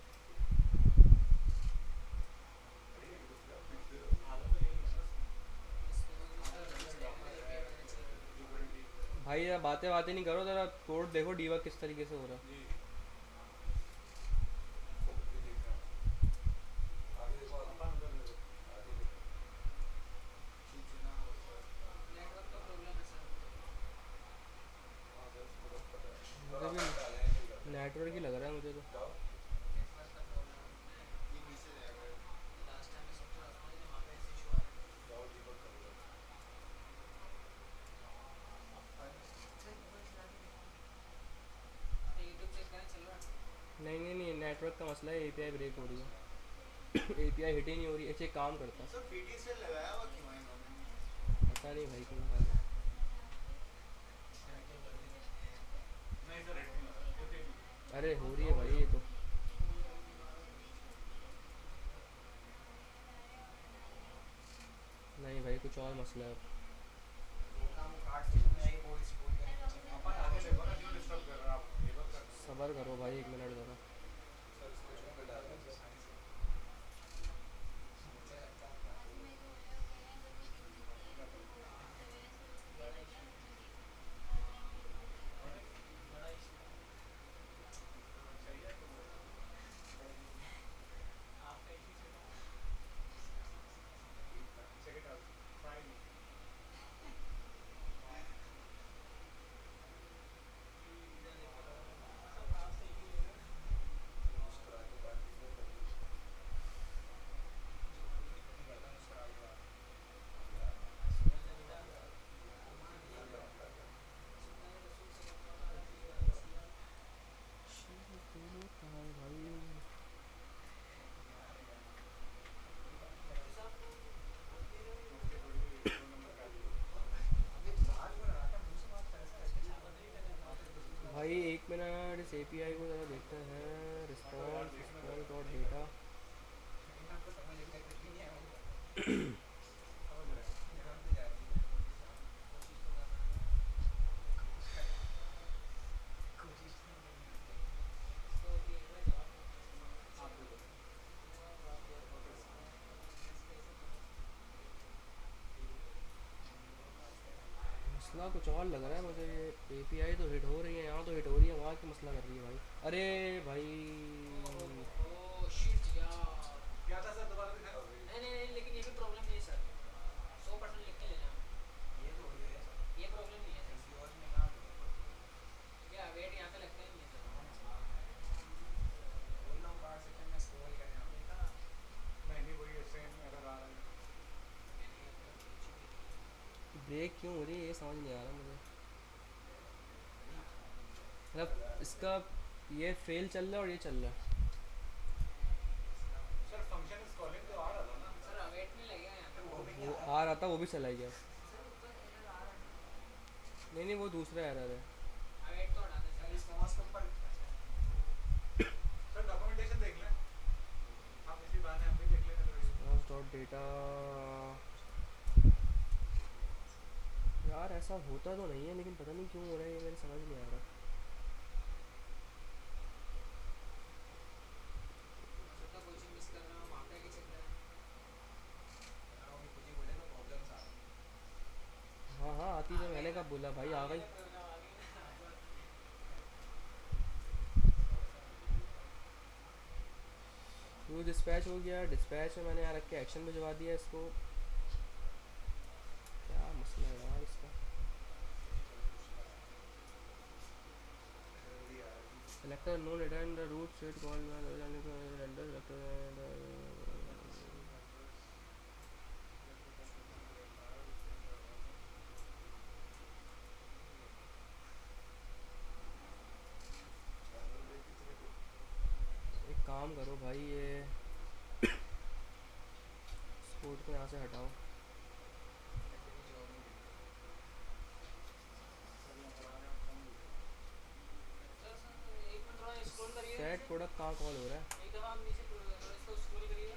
भाई यार बातें बातें नहीं करो, जरा कोड देखो डीबग किस तरीके से हो रहा है। जी ये देख रहा हूँ। आगे देखो अपन उधर ले लो। आगे देखो सूचना नेटवर्क का प्रॉब्लम है सर। हाँ सर उसको तो पता है और मुझे आप भी डालें नहीं करते नेटवर्क ही लग रहा है मुझे तो। जाओ नेटवर्क का प्रॉब्लम है। ये नीचे जाएगा। लास्ट टाइम मैं सॉफ्टवेयर आजमा रही थी, वहाँ पे ऐसे इशू आ रहा है। जाओ डीबग करो जाओ। सर ऊपर चला के देखो, तो यूट्यूब चेक करें चल रहा है। नहीं नहीं नहीं, नेटवर्क का मसला है, एपीआई ब्रेक हो रही है। एपीआई हिट ही नहीं हो रही। ऐसे एक काम करता, सर पीटीसीएल लगाया हुआ क्यों है इन्होंने? पता नहीं भाई क्यों लगा। नहीं सर रेड नहीं लगा होते नहीं। अरे हो रही है भाई ये तो। नहीं भाई कुछ और मसला है। काम कार्ड से नहीं आई कोई स्कूल का। अपन आगे देखो ना क्यों डिस्टर्ब कर रहा है आप लेबर कर दो। सबर करो भाई, 1 मिनट जरा। सर इसको क्यों पे डाल रहे हैं सर मुझे लगता है आपका सही है तो आपका इसी से सेकंड हाफ फाइल मुस्कुरा के बात किसने कर दी गर्दन उसका आगे आ इधर लगा क्या उसके थोड़ी 2 नंबर का अभी बात हो रहा था मुझसे बात कर रहा इसके छापा नहीं करना भाई 1 मिनट, इस एपीआई को जरा देखते हैं। Response response dot data. आपको समझ में कुछ भी नहीं आया समझ रहे हैं निकल तो जाती है कोशिश तो करनी तो ये मेरा जवाब आप दे दो ओके सर मसला कुछ और लग रहा है मुझे। ये एपीआई तो हिट हो रही है यहाँ, तो हिट हो रही है वहाँ, की मसला कर रही है भाई। अरे भाई ओह शिट यार। क्या था सर दोबारा दिखाओ अभी नहीं नहीं नहीं, लेकिन ये भी प्रॉब्लम नहीं है सर। 100% लिख के लेना। ये तो ये है ये प्रॉब्लम नहीं है सर। किसी और में कहाँ क्या वेट यहाँ पे लगता ही नहीं है सर। बोल रहा हूँ 5 सेकंड में स्क्रॉल करें आप देखा नहीं नहीं वही सेम एरर आ रहा है ब्रेक क्यों हो रही है ये समझ नहीं आ रहा मुझे। मतलब इसका ये फेल चल रहा है और ये चल रहा है। सर फंक्शन इज कॉलिंग तो आ रहा था ना सर वेट नहीं लगेगा यहाँ पे। वो भी नहीं वो आ रहा आ रहा था, वो भी चला गया। सर ऊपर एरर आ रहा है ना। नहीं नहीं, वो दूसरा एरर है। वेट तो हटा दे सर सर। इस माउस के ऊपर सर डॉक्यूमेंटेशन देख लें हम इसी बहाने हम भी देख लेंगे थोड़ी डॉट डेटा। यार ऐसा होता तो नहीं है, लेकिन पता नहीं क्यों हो रहा है ये, मेरे समझ नहीं आ रहा। हो सकता है कोचिंग मिस कर रहा हूँ, वहाँ पे आके चेक करें। कुछ ही बोले तो प्रॉब्लम्स आ रही हाँ हाँ आती है, मैंने कब बोला भाई आ गई। वो डिस्पैच हो गया, डिस्पैच में मैंने यहाँ रख के एक्शन भिजवा दिया इसको। क्या मसला है यार इसका। जल्दी आ रही selector no return the root set call channel देख कितने को एक काम करो भाई, ये स्पोर्ट को यहाँ से हटाओ। सर सर एक मिनट थोड़ा स्क्रॉल करिए सेट नीचे। प्रोडक्ट कहाँ कॉल हो रहा है। एक दफ़ा आप नीचे थोड़ा इसको स्क्रॉल करिए।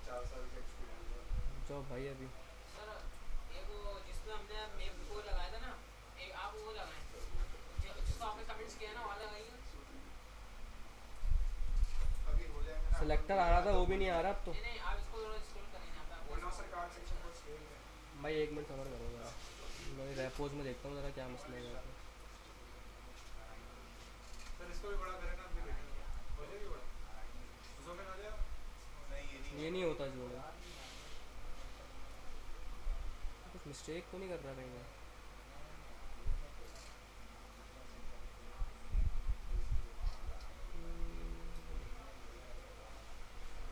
4 साल का एक्सपीरियंस है जाओ भाई अभी। सर एक वो जिसमें हमने मेप वो लगाया था ना, एक आप वो लगाएं जिसको आपने कमेंट्स किया ना, वाला लगाइए। अभी हो जाएगा ना सेलेक्टर आ रहा था, वो भी नहीं आ रहा अब तो। नहीं नहीं, आप इसको थोड़ा स्क्रॉल करें यहाँ पे आपको मास्टर कार्ड सेक्शन को स्टेट में भाई एक मिनट सबर करो जरा, मैं रेपोज में देखता हूँ ज़रा क्या मसला है यहाँ पे। सर इसको भी बड़ा करें ना अपनी बेटी को हो जाएगी बड़ा उसमें आ जाएगा नहीं ये नहीं ये नहीं होता जोड़ा, कुछ मिस्टेक तो नहीं कर रहा कहीं मैं?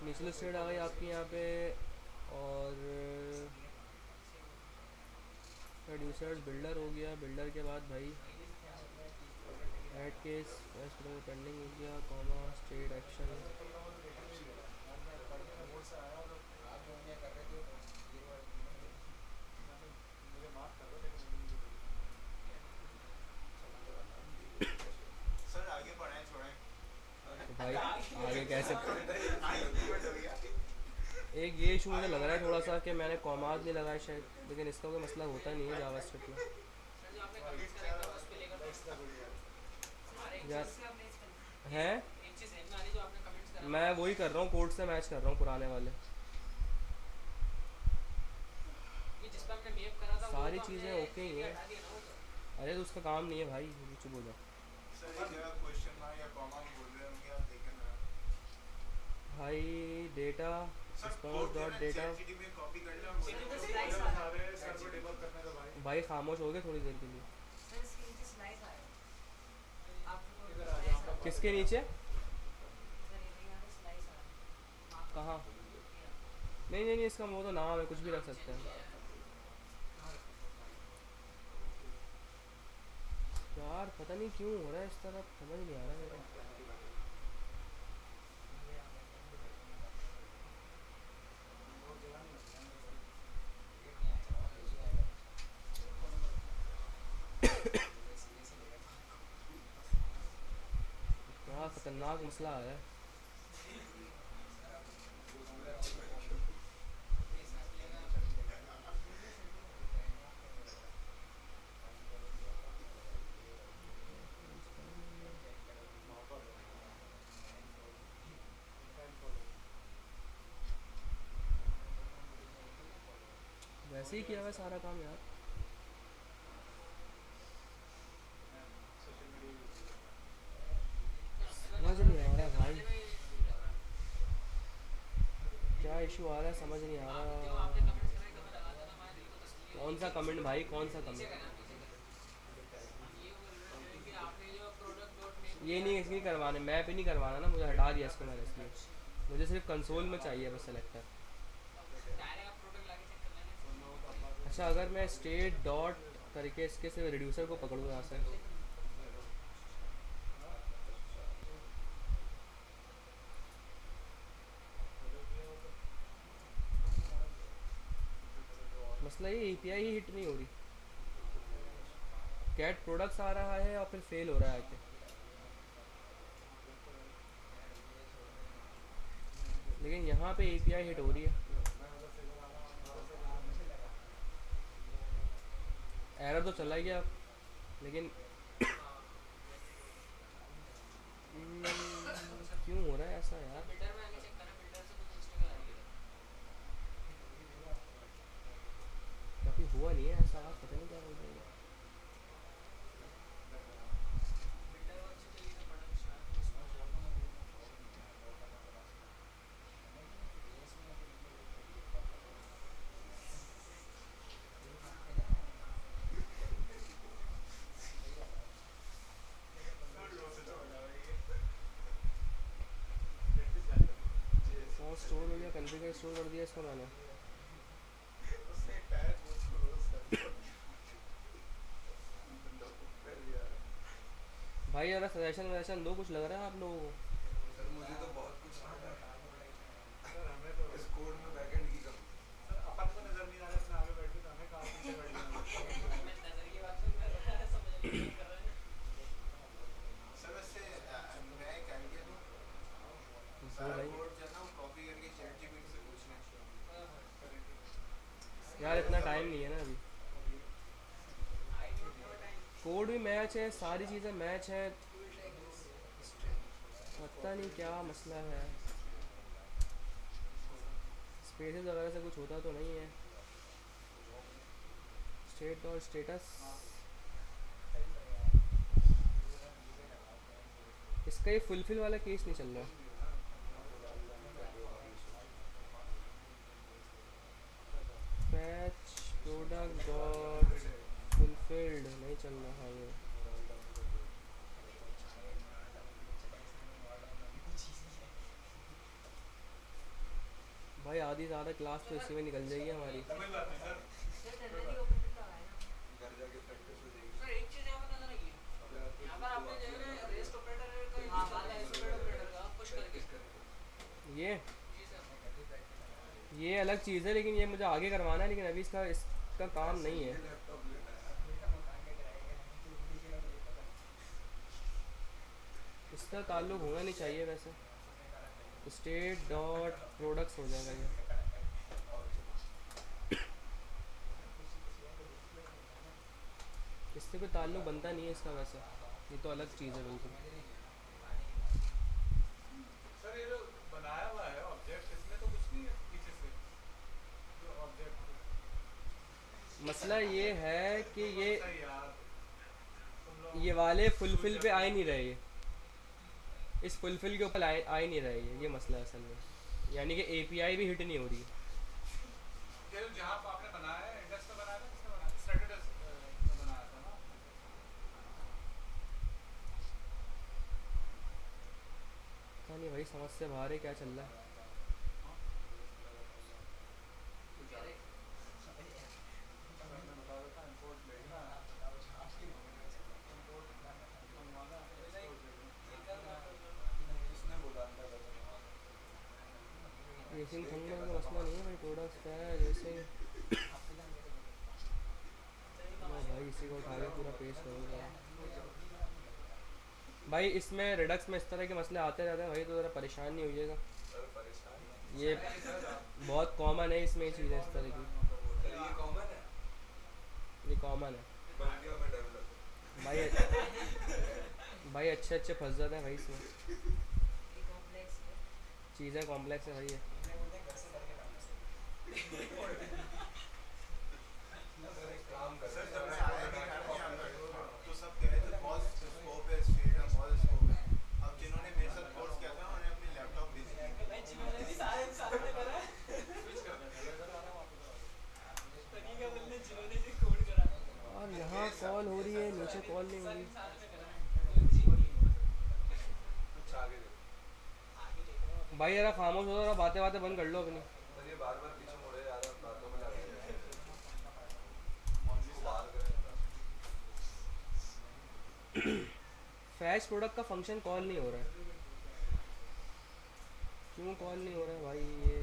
निचले स्टेट आ गई आपकी यहाँ पे, और प्रोड्यूसर्स बिल्डर हो गया, बिल्डर के बाद भाई ऐड केस पेंडिंग हो गया, कॉमा स्टेट एक्शन। मोड से आया तो आप जो कर रहे थे मुझे माफ कर दो लेकिन सर आगे पढ़ाएं छोड़ें तो भाई आगे कैसे? आगे एक ये इशू मुझे लग रहा है थोड़ा सा कि मैंने कॉमाज नहीं लगाया शायद, लेकिन इसका कोई मसला होता नहीं है जावास्क्रिप्ट में सर जो आपने कमेंट्स करा था उस पे लेकर हमारे एक यार। चीज से आप मैच करना हैं? एक चीज है ना जो आपने कमेंट्स करा मैं वही कर रहा हूँ, कोड से मैच कर रहा हूँ पुराने वाले। कि जिस पे हमने मैप करा था सारी वो तो चीज़ें हमने ओके ही हैं। हटा दिया ना वो तो। अरे तो उसका काम नहीं है भाई, चुप हो जाओ सर एक जगह क्वेश्चन मार्क या कॉमा बोल रहे होंगे आप देखें ना भाई। Data sir response dot data. ChatGPT में कॉपी कर लो It is a slice सारे सर को डिबग करने दो भाई भाई खामोश हो गए थोड़ी देर के लिए। सर इसके नीचे स्लाइस आया आपको इधर आ जाओ आप किसके नीचे? सर ये यहाँ पे स्लाइस आया कहाँ? नहीं नहीं नहीं, इसका वो तो नाम है, कुछ भी रख सकते हैं यार। पता नहीं क्यों हो रहा है इस तरह, समझ नहीं आ रहा मेरे। क्या खतरनाक मसला है। वैसे ही किया हुआ है सारा काम यार। समझ नहीं आ रहा भाई, क्या इशू आ रहा है समझ नहीं आ रहा। कौन सा कमेंट भाई, कौन सा कमेंट? ये नहीं, इसकी करवाने, मैप ही नहीं करवाना ना मुझे, हटा दिया इसको मैंने इसलिए। मुझे सिर्फ कंसोल में चाहिए बस सेलेक्टर। अच्छा अगर मैं स्टेट डॉट करके इसके से रिड्यूसर को पकड़ूँ यहाँ से, मसला ये API ही हिट नहीं हो रही। कैट प्रोडक्ट्स आ रहा है और फिर फेल हो रहा है आके, लेकिन यहाँ पे API हिट हो रही है। एरर तो चला गया लेकिन क्यों हो रहा है ऐसा यार? बिल्डर में आगे चेक करना बिल्डर से कुछ मिस्टेक आ रही है कभी हुआ नहीं है ऐसा, पता नहीं क्या हो जाएगा। बिल्डर और अच्छी तरीके से पढ़ना और स्टोर हो गया, कॉन्फ़िगर स्टोर कर दिया इसको मैंने। भाई अगर सजेशन वजेशन दो, कुछ लग रहा है आप लोगों को? सर मुझे तो बहुत कुछ आता है सर हमें तो इस कोड में बैकएंड की कम। सर अपन को नजर नहीं आ रहा इतना आगे बैठ के तो हमें कहाँ पीछे बैठना मैं नजर की बात नहीं कर रहा है, समझ नहीं कर रहा है सर वैसे मैं एक आइडिया दूँ, तो सारा भाई कोड जो है ना वो कॉपी करके चैटजीपीटी से पूछना है। यार इतना टाइम नहीं है ना अभी। कोड भी मैच है, सारी चीज़ें मैच है, पता नहीं क्या मसला है। स्पेसेस वगैरह से कुछ होता तो नहीं है। स्टेट और स्टेटस इसका ये फुलफिल वाला केस नहीं चल रहा। फैच प्रोडक्ट डॉट फुलफिल्ड नहीं चल रहा ये। भाई आधी ज़्यादा क्लास तो इसी में निकल जाएगी हमारी। कोई बात नहीं sir, sir generally open fit लगाए ना। घर जाके प्रैक्टिस हो जाएगी। सर एक चीज़ यहाँ पता लगी है, अबे यार कुछ यहाँ पर आपने जो है ना रेस्ट ऑपरेटर का यूज़ हाँ, करना है, हाँ, रेस्ट ऑपरेटर का पुश करके। ये जी सर। ये अलग चीज़ है, लेकिन ये मुझे आगे करवाना है, लेकिन अभी इसका काम नहीं है। लैपटॉप लेना है। इसका ताल्लुक होना नहीं चाहिए वैसे। स्टेट डॉट प्रोडक्ट्स हो जाएगा ये। इससे कोई ताल्लुक बनता नहीं है इसका वैसे, ये तो अलग चीज़ है बिल्कुल। सर ये जो बनाया हुआ है ऑब्जेक्ट, इसमें तो कुछ नहीं है पीछे से जो ऑब्जेक्ट। मसला ये है कि सही यार, तुम लोग ये वाले फुलफिल पे आ ही नहीं रहे, ये इस फुलफिल के ऊपर आ ही नहीं रहे ये मसला है असल में। यानी कि एपीआई भी हिट नहीं हो रही है। ये जो जहाँ पे आपने बनाया है इंडेक्स में बनाया था, किसने बनाया? स्ट्रेटेडस में बनाया था ना? पता नहीं भाई, समझ से बाहर है क्या चल रहा है। मैंने बता रहा था इंपोर्ट देखना, इंपोर्ट मंगवाना, एक्सपोर्ट देखना। किसने बोला अंदर का बनवा? रेसिंग थंडर का मसला नहीं है भाई, प्रोडक्ट्स का है रेसिंग। मैं भाई इसी को उठा के पूरा पेश करूँगा भाई। इसमें रिडक्स में इस तरह के मसले आते रहते हैं भाई, तो ज़रा परेशान नहीं होइएगा। सर परेशान। ये बहुत कॉमन है इसमें, ये चीज़ें इस तरह की। सर ये कॉमन है। ये कॉमन है बल्टियों में डर लगता भाई। भाई अच्छे अच्छे फंस जाते हैं भाई इसमें। ये कॉम्प्लेक्स है। चीज़ें कॉम्प्लेक्स है भाई ये। सर एक काम कर। सर जब मैं आया नहीं था ना तो सब कह रहे थे बहुत स्कोप है, स्टेट है, बहुत स्कोप है। अब जिन्होंने मेरे साथ कोर्स किया था उन्होंने अपनी लैपटॉप बेच दी। भाई जिन्होंने भी सारे साथ में करा है, स्विच कर देना, इधर आ रहा हूँ वापस आ रहा तरीका बोलने जिन्होंने भी कोड करा है, और यहाँ कॉल हो रही है, नीचे कॉल नहीं हो सारे रही। साथ में करा है। कुछ आगे देखो। आगे देख रहा हूँ। भाई यार खामोश हो, जरा बातें बातें बंद कर लो अपनी। सर ये बार बार पीछे मुड़े जा रहे हैं, बातों में लग रहे हैं। इसको बाहर करें। फैच प्रोडक्ट का फंक्शन कॉल नहीं हो रहा है। क्यों कॉल नहीं हो रहा है भाई ये?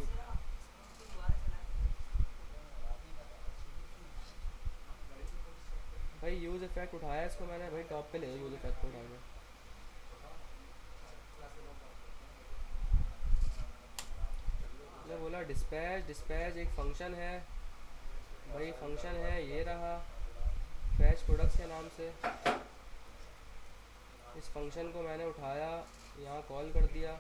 भाई यूज़ इफेक्ट उठाया इसको मैंने, भाई टॉप पे ले लो यूज़ इफेक्ट को उठा के। मैं बोला डिस्पैच डिस्पैच एक फंक्शन है भाई, फंक्शन है ये रहा फैच प्रोडक्ट्स के नाम से। इस फंक्शन को मैंने उठाया, यहाँ कॉल कर दिया।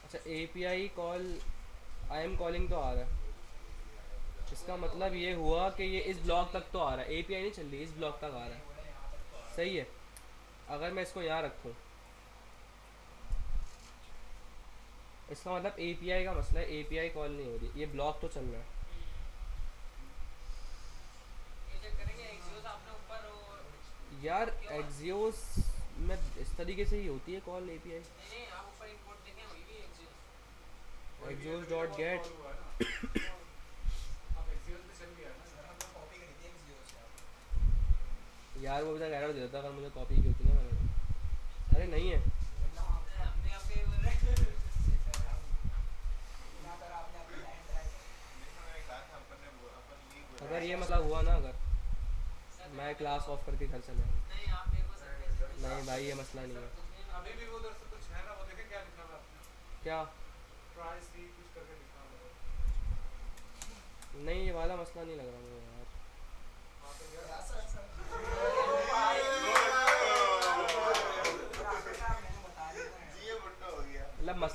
अच्छा API call I am calling तो आ रहा है, इसका मतलब ये हुआ कि ये इस ब्लॉक तक तो आ रहा है। एपीआई नहीं चल रही, इस ब्लॉक तक आ रहा है। सही है। अगर मैं इसको यहाँ रखूँ, इसका मतलब एपीआई का मसला है, एपीआई कॉल नहीं हो रही, ये ब्लॉक तो चल रहा है। ये चेक करेंगे एक्सियोस आपने ऊपर और यार एक्सियोस में इस तरीके से ही होती है कॉल एपीआई। नहीं आप ऊपर इंपोर्ट देखें, वही भी एक्सियोस। Axios dot gate. हुआ है ना? अब एक्सियोस पे चल गया है ना? कॉपी करी थी एक्सियोस से। यार वो भी एरर दे देता अगर मुझे कॉपी की होती ना मैंने। अरे नहीं है, हमने आपके बोल रहे हैं। मैंने कहा था अपन ने वो अपन ये बोला। अगर ये मतलब हुआ ना, अगर मैं क्लास ऑफ करके घर चले आऊँ। नहीं आप मेरे को सर कैसे नहीं भाई ये मसला नहीं है। अभी भी वो उधर से कुछ है ना, वो देखे क्या लिखा हुआ है आपने? क्या? ट्राई सी कुछ करके लिखा हुआ है। नहीं ये वाला मसला नहीं लग रहा मुझे यार। वहाँ पे गया?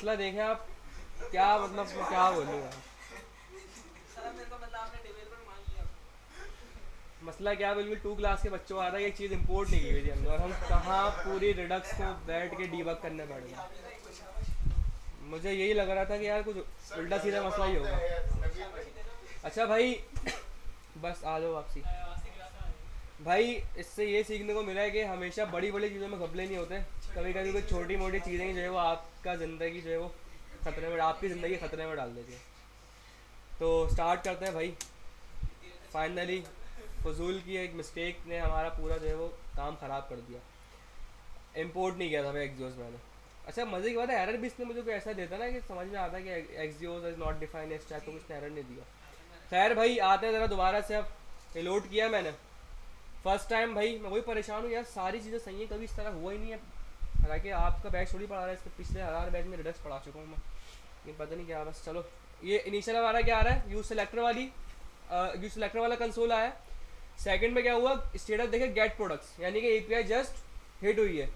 मसला देखें आप, क्या मतलब मैं क्या बोलूँ यार। साला मेरे को मतलब आपने डेवलपर मान लिया। मसला क्या है, बिल्कुल 2 क्लास के बच्चों को आ रहा है, एक चीज़ इंपोर्ट नहीं की हुई थी हमने, और हम कहाँ पूरी रिडक्स को बैठ के डीबग करने पड़ गए। मुझे यही लग रहा था कि यार कुछ उल्टा सीधा मसला ही होगा। अच्छा भाई बस आ जाओ वापसी। भाई इससे ये सीखने को मिला है कि हमेशा बड़ी बड़ी चीज़ों में घपले नहीं होते, कभी कभी कोई छोटी मोटी चीज़ें जो है वो आपका ज़िंदगी जो है वो खतरे में, आपकी ज़िंदगी खतरे में डाल देती है। तो स्टार्ट करते हैं भाई। फाइनली फजूल की एक मिस्टेक ने हमारा पूरा जो है वो काम ख़राब कर दिया। इंपोर्ट नहीं किया था भाई एक्सजोस मैंने। अच्छा मज़े की बात है, एरर भी इसने मुझे कोई ऐसा देता ना कि समझ में आता है कि एक्सजोस इज़ नॉट डिफाइंड इस टाइप, तो कुछ एरर नहीं दिया। खैर भाई आते हैं ज़रा दोबारा से। अब रिलोड किया मैंने फर्स्ट टाइम, भाई मैं वही परेशान हूँ यार, सारी चीज़ें सही हैं, कभी इस तरह हुआ ही नहीं है। हालांकि आपका बैच थोड़ी पढ़ा रहा है, इसके पिछले 1000 बैच में रिडक्स पढ़ा चुका हूँ मैं, ये पता नहीं क्या। बस चलो ये इनिशियल हमारा क्या आ रहा है, यूज सेलेक्टर वाला कंसोल आया। सेकंड में क्या हुआ, स्टेटस देखे गेट प्रोडक्ट्स, यानी कि एपीआई जस्ट हिट हुई है,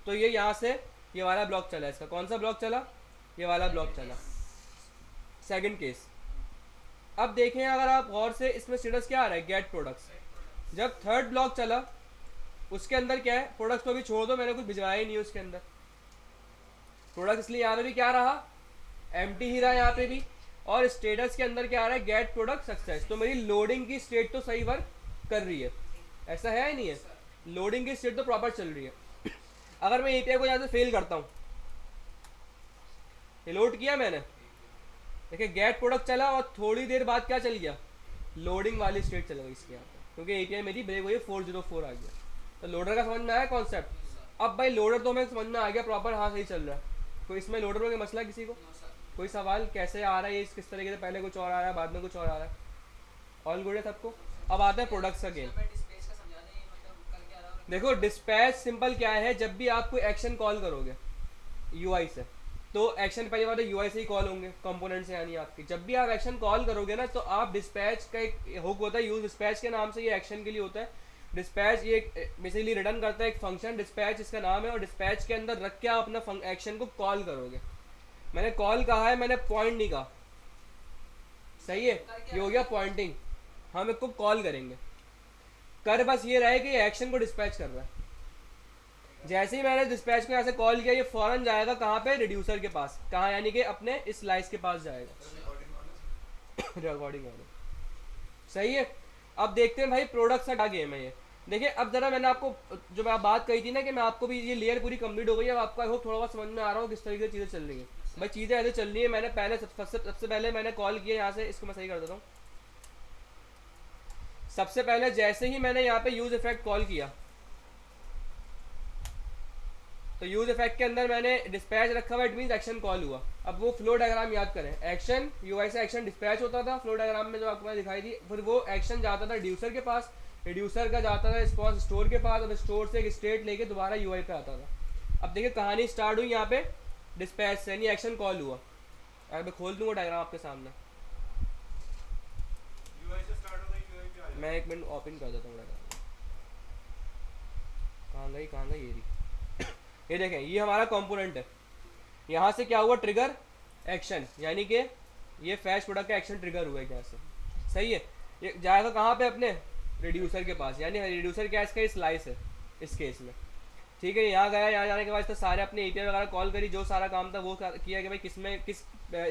तो ये यहाँ से ये वाला ब्लॉक चला। इसका कौन सा ब्लॉक चला, ये वाला ब्लॉक चला, सेकंड केस। अब देखें अगर आप गौर से, इसमें स्टेटस क्या आ रहा है, गेट प्रोडक्ट्स। जब थर्ड ब्लॉक चला उसके अंदर क्या है, प्रोडक्ट्स को भी छोड़ दो, मैंने कुछ भिजवाया ही नहीं उसके अंदर प्रोडक्ट, इसलिए यहाँ पे भी क्या रहा, एम्प्टी ही रहा यहाँ पे भी। और स्टेटस के अंदर क्या आ रहा है, गेट प्रोडक्ट सक्सेस। तो मेरी लोडिंग की स्टेट तो सही वर्क कर रही है, ऐसा है या नहीं है, लोडिंग की स्टेट तो प्रॉपर चल रही है। अगर मैं एपीआई को यहाँ से फेल करता हूँ, लोड किया मैंने, देखिए गेट प्रोडक्ट चला और थोड़ी देर बाद क्या चल गया, लोडिंग वाली स्टेट चल गई इसके यहाँ पे, क्योंकि एपीआई मेरी ब्रेक हुई 404 आ गया। तो लोडर का समझ में आया कॉन्सेप्ट। अब भाई लोडर तो हमें समझ में आ गया प्रॉपर, हाँ सही चल रहा है। तो इसमें लोडर का मसला किसी को कोई सवाल कैसे आ रहा है, ये किस तरीके से, पहले कुछ और आ रहा है बाद में कुछ और आ रहा है, ऑल गुड है सबको। अब आता है प्रोडक्ट्स का गेम। डिस्पैच का समझा दें, मतलब कर क्या रहा हूँ। देखो डिस्पैच सिंपल क्या है, जब भी आप कोई एक्शन कॉल करोगे यूआई से, तो एक्शन पहली बात यूआई से ही कॉल होंगे, कंपोनेंट से, यानी आपके जब भी आप एक्शन कॉल करोगे ना, तो आप डिस्पैच का एक हुक होता है, यूज डिस्पैच के नाम से ये एक्शन के लिए होता है। डिस्पैच ये बेसिकली रिटर्न करता है एक फंक्शन, डिस्पैच इसका नाम है, और डिस्पैच के अंदर रख के आप अपना एक्शन को कॉल करोगे। मैंने कॉल कहा है, मैंने पॉइंट नहीं कहा, सही है, ये हो गया पॉइंटिंग। हम इसको कॉल करेंगे, कर बस ये रहे कि ये एक्शन को डिस्पैच कर रहा है। जैसे ही मैंने डिस्पैच को यहाँ से कॉल किया, ये फौरन जाएगा कहाँ पे, रिड्यूसर के पास, कहाँ यानी कि अपने इस स्लाइस के पास जाएगा। रिकॉर्डिंग सही है। अब देखते हैं भाई प्रोडक्ट का क्या गेम है ये। देखिए अब जरा मैंने आपको जो मैं बात कही थी ना कि मैं आपको भी ये लेयर पूरी कंप्लीट हो गई है, अब आपको आई होप थोड़ा बहुत समझ में आ रहा हो किस तरीके से चीज़ें चल रही है। भाई चीज़ें ऐसे चल रही है, मैंने पहले सबसे पहले मैंने कॉल किया यहाँ से, इसको मैं सही कर देता हूँ। सबसे पहले जैसे ही मैंने यहाँ पे यूज इफेक्ट कॉल किया, तो यूज इफेक्ट के अंदर मैंने डिस्पैच रखा हुआ, इट मींस एक्शन कॉल हुआ। अब वो फ्लो डायग्राम याद करें, एक्शन यूआई से एक्शन डिस्पैच होता था फ्लो डायग्राम में जो आपको मैंने दिखाई थी, फिर वो एक्शन जाता था रिड्यूसर के पास, रिड्यूसर का जाता था रिस्पॉन्स स्टोर के पास, और स्टोर से एक स्टेट लेके दोबारा यूआई पे आता था। अब देखिए कहानी स्टार्ट हुई यहाँ पे डिस्पैच से, यानी एक्शन कॉल हुआ। अगर मैं खोल दूंगा डायग्राम आपके सामने, यूआई से स्टार्ट होता है, यूआई पे आ जाता है। मैं एक मिनट ओपन कर देता हूँ डायग्राम। कहाँ गई ये रही। ये देखें ये हमारा कंपोनेंट है, यहाँ से क्या हुआ, ट्रिगर एक्शन, यानी कि ये फैच प्रोडक्ट का एक्शन ट्रिगर हुआ है यहाँ से, सही है। ये जाएगा कहाँ पे, अपने रिड्यूसर के पास, यानी रिड्यूसर क्या इसका स्लाइस है इस केस में, ठीक है। यहाँ गया, यहाँ जाने के बाद तो सारे अपने एपीआई वगैरह कॉल करी, जो सारा काम था वो किया कि भाई किस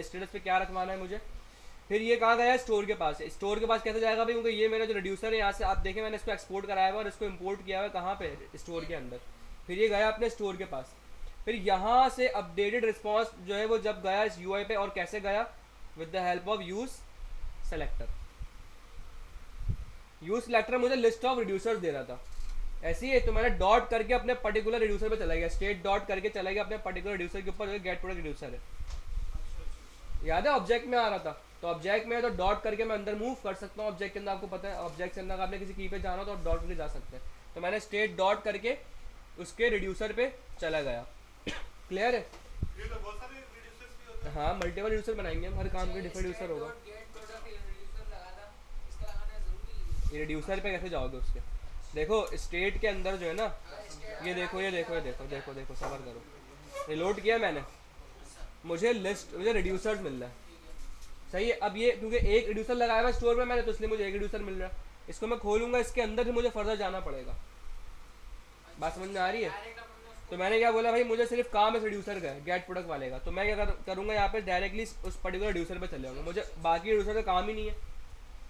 स्टेटस पे क्या रखवाना है मुझे। फिर ये कहाँ गया, स्टोर के पास। स्टोर के पास कैसे जाएगा भाई, क्योंकि ये मेरा जो रिड्यूसर है यहाँ से आप देखें मैंने इसको एक्सपोर्ट कराया हुआ और इसको इम्पोर्ट किया हुआ कहाँ पे, स्टोर के अंदर। फिर ये गया अपने स्टोर के पास, फिर यहाँ से अपडेटेड रिस्पॉन्स जो है वो जब गया इस यूआई पे, और कैसे गया, with the help of use selector. Use selector मुझे लिस्ट ऑफ रिड्यूसर्स दे रहा था, ऐसी है, तो मैंने डॉट करके अपने पर्टिकुलर रिड्यूसर पे चला गया, स्टेट डॉट करके चला गया अपने पर्टिकुलर रिड्यूसर के ऊपर, जो गेट प्रोडक्ट रिड्यूसर है, याद है ऑब्जेक्ट में आ रहा था। तो ऑब्जेक्ट में है तो डॉट करके मैं अंदर मूव कर सकता हूँ, ऑब्जेक्ट के अंदर आपको पता है, ऑब्जेक्ट के अंदर आपने किसी की पे जाना हो तो आप डॉट करके जा सकते हैं। तो मैंने स्टेट डॉट करके उसके रिड्यूसर पे चला गया। क्लियर है, ये तो बहुत सारे रिड्यूसर्स भी होते हैं। हाँ मल्टीपल रिड्यूसर बनाएंगे हम, हर काम के डिफरेंट रिड्यूसर होगा। गेट प्रोडक्ट रिड्यूसर लगा था, इसका लगाना जरूरी है। ये रिड्यूसर पे कैसे जाओगे उसके, देखो स्टेट के अंदर जो है ना, ये देखो सबर करो, रिलोड किया मैंने, मुझे रिड्यूसर्स मिल रहा है। सही है। अब ये क्योंकि एक रिड्यूसर लगाया हुआ स्टोर में मैंने, तो इसलिए मुझे एक रिड्यूसर मिल रहा है। इसको मैं खोलूंगा, इसके अंदर से मुझे फर्दर जाना पड़ेगा। बात समझ में आ रही है? डायरेक्ट अपन उसको तो मैंने क्या बोला भाई, मुझे सिर्फ काम इस रिड्यूसर का है, गेट प्रोडक्ट वाले का। तो मैं क्या करूँगा यहाँ पे डायरेक्टली उस पर्टिकुलर रिड्यूसर पे चले जाऊँगा, मुझे बाकी रिड्यूसर का काम ही नहीं है।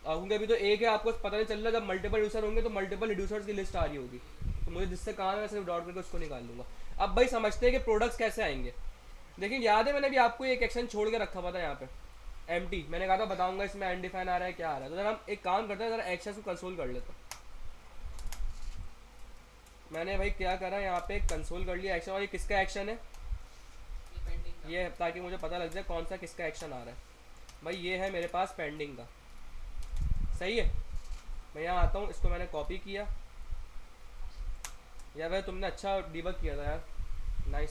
क्योंकि अभी तो एक है, आपको पता नहीं चल रहा, जब मल्टीपल रिड्यूसर होंगे तो मल्टीपल रिड्यूसर्स की लिस्ट आ रही होगी। तो मुझे जिससे काम है मैं सिर्फ डॉट करके उसको निकाल लूँगा। अब भाई समझते हैं कि प्रोडक्ट्स कैसे आएंगे। देखिए याद है मैंने भी आपको एक एक्शन छोड़ के रखा हुआ था यहाँ पे, एम्प्टी। मैंने कहा था बताऊंगा इसमें अनडिफाइन आ रहा है क्या आ रहा है। तो जरा हम एक काम करते हैं, जरा एक्शन को कंसोल कर लेते हैं। मैंने भाई क्या करा, यहाँ पे कंसोल कर लिया एक्शन। और ये किसका एक्शन है? ये पेंडिंग का ये, ताकि मुझे पता लग जाए कौन सा किसका एक्शन आ रहा है। भाई ये है मेरे पास पेंडिंग का। सही है। मैं यहाँ आता हूँ, इसको मैंने कॉपी किया। यार भाई तुमने अच्छा डिबग किया था यार, नाइस।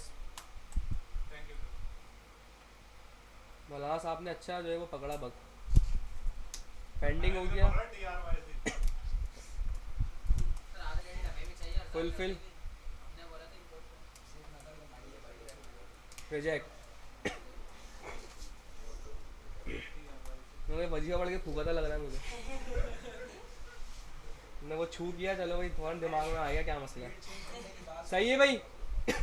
Thank you sir. मौलाना साहब ने अच्छा जो है वो पकड़ा बग। पेंडिंग हो गया। सर आधे क्रेडिट हमें भी चाहिए और Fulfill. हमने बोला था import का। सिर्फ नजर को मारिए भाई। रिजेक्ट। मुझे वजीफा पढ़ के फूका लग रहा है मुझे। मैंने वो छू किया, चलो भाई थोड़ा दिमाग में आ गया क्या मसला है। सही है भाई।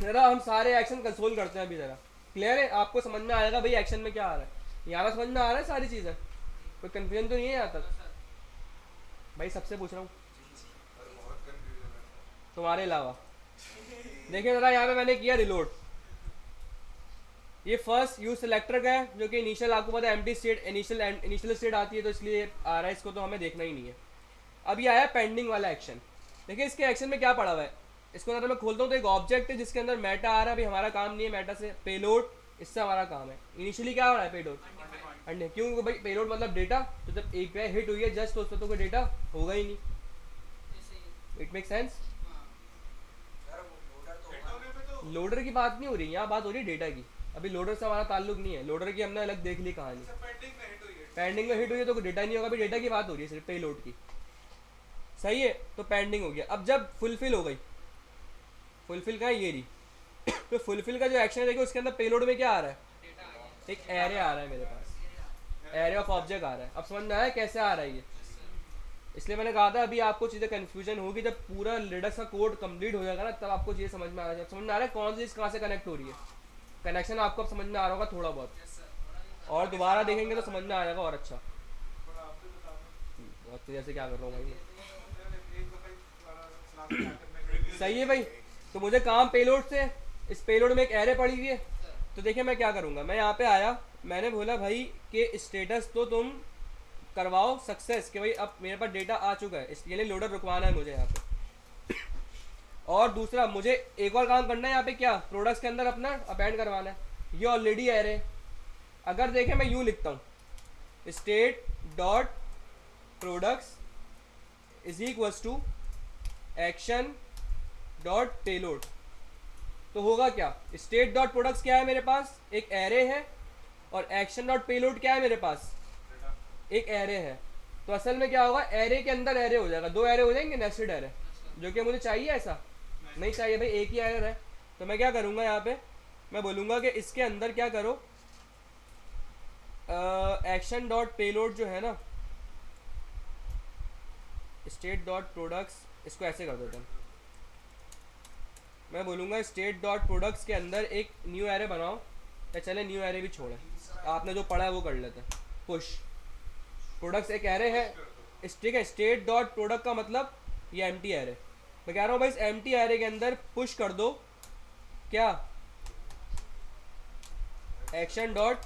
जरा हम सारे एक्शन कंसोल करते हैं अभी जरा। क्लियर है? आपको समझ में आएगा भाई एक्शन में क्या आ रहा है। यहाँ तक समझ में आ रहा है सारी चीज़ें? कोई कन्फ्यूजन तो नहीं है यहाँ तक? भाई सबसे पूछ रहा हूँ, तुम्हारे अलावा। देखिए जरा यहाँ पे मैंने किया रिलोड। ये फर्स्ट यूज सिलेक्टर का है, जो कि इनिशियल आपको पता है एम्प्टी स्टेट, इनिशियल स्टेट आती है, तो इसलिए आ रहा है। इसको तो हमें देखना ही नहीं है। अब ये आया पेंडिंग वाला एक्शन। देखिए इसके एक्शन में क्या पड़ा हुआ है, इसको अगर मैं खोलता हूँ तो एक ऑब्जेक्ट है जिसके अंदर मेटा आ रहा है। अभी हमारा काम नहीं है मेटा से, पेलोड इससे हमारा काम है। इनिशियली क्या हो रहा है, पेलोड अंडे। क्यों भाई, पेलोड मतलब डेटा। तो जब एक पे हिट हुई है जस्ट, तो उसमें तो कोई डेटा होगा ही नहीं। ऐसे ही इट मेक सेंस। हाँ सर वो लोडर तो होगा। लोडर की बात नहीं हो रही यहाँ, बात हो रही है डेटा की। अभी लोडर से हमारा ताल्लुक नहीं है, लोडर की हमने अलग देख ली कहानी। पेंडिंग में हिट हुई है तो डेटा नहीं होगा, अभी डेटा की बात हो रही है सिर्फ पेलोड की। सही है। तो पेंडिंग हो गया। अब जब फुलफिल हो गई, फुलफिल का ये रही। तो फुलफिल का जो एक्शन है देखो, उसके अंदर पेलोड में क्या आ रहा है, डेटा आ गया। एक एरे आ रहा है मेरे पास, एरे ऑफ ऑब्जेक्ट आ रहा है। अब समझ में आया कैसे आ रहा है ये? इसलिए मैंने कहा था अभी आपको चीज़ें कन्फ्यूजन होगी, जब पूरा लिडक्स का कोड कंप्लीट हो जाएगा ना, तब आपको चीज़ें समझ में आ रहा है। समझ में आ रहा है कौन सी चीज़ कहाँ से कनेक्ट हो रही है। कनेक्शन आपको अब समझ में आ रहा होगा थोड़ा बहुत, यस सर थोड़ा दिन और दोबारा देखेंगे तो समझ में आ जाएगा और अच्छा। बहुत तेज़ी से क्या कर रहा हूँ भाई। सही है भाई। तो मुझे काम पेलोड से, इस पेलोड में एक एरे पड़ी हुई है। तो देखिए मैं क्या करूँगा, मैं यहाँ पे आया, मैंने बोला भाई कि स्टेटस तो तुम करवाओ सक्सेस, कि भाई अब मेरे पास डेटा आ चुका है, इसके लिए लोडर रुकवाना है मुझे यहाँ पे। और दूसरा मुझे एक और काम करना है यहाँ पे, क्या प्रोडक्ट्स के अंदर अपना अपेंड करवाना है। ये ऑलरेडी एरे, अगर देखें मैं यूँ लिखता हूँ, state dot products is equals to action dot payload, तो होगा क्या, स्टेट डॉट प्रोडक्ट्स क्या है मेरे पास, एक एरे है, और एक्शन डॉट पेलोड क्या है मेरे पास, एक एरे है। तो असल में क्या होगा, एरे के अंदर एरे हो जाएगा, दो एरे हो जाएंगे नेस्टेड एरे, जो कि मुझे चाहिए ऐसा नहीं चाहिए भाई, एक ही एरर है। तो मैं क्या करूँगा यहाँ पे, मैं बोलूँगा कि इसके अंदर क्या करो, एक्शन डॉट पेलोड जो है ना, स्टेट डॉट प्रोडक्ट्स, इसको ऐसे कर देते हैं। मैं बोलूँगा स्टेट डॉट प्रोडक्ट्स के अंदर एक न्यू एरे बनाओ, या चले न्यू एरे भी छोड़े, आपने जो पढ़ा है वो कर लेते हैं। पुश प्रोडक्ट्स एक एरे है, ठीक है। स्टेट डॉट प्रोडक्ट का मतलब ये एम्प्टी एरे। मैं कह रहा हूँ भाई इस एम्प्टी एरे के अंदर पुश कर दो क्या, एक्शन डॉट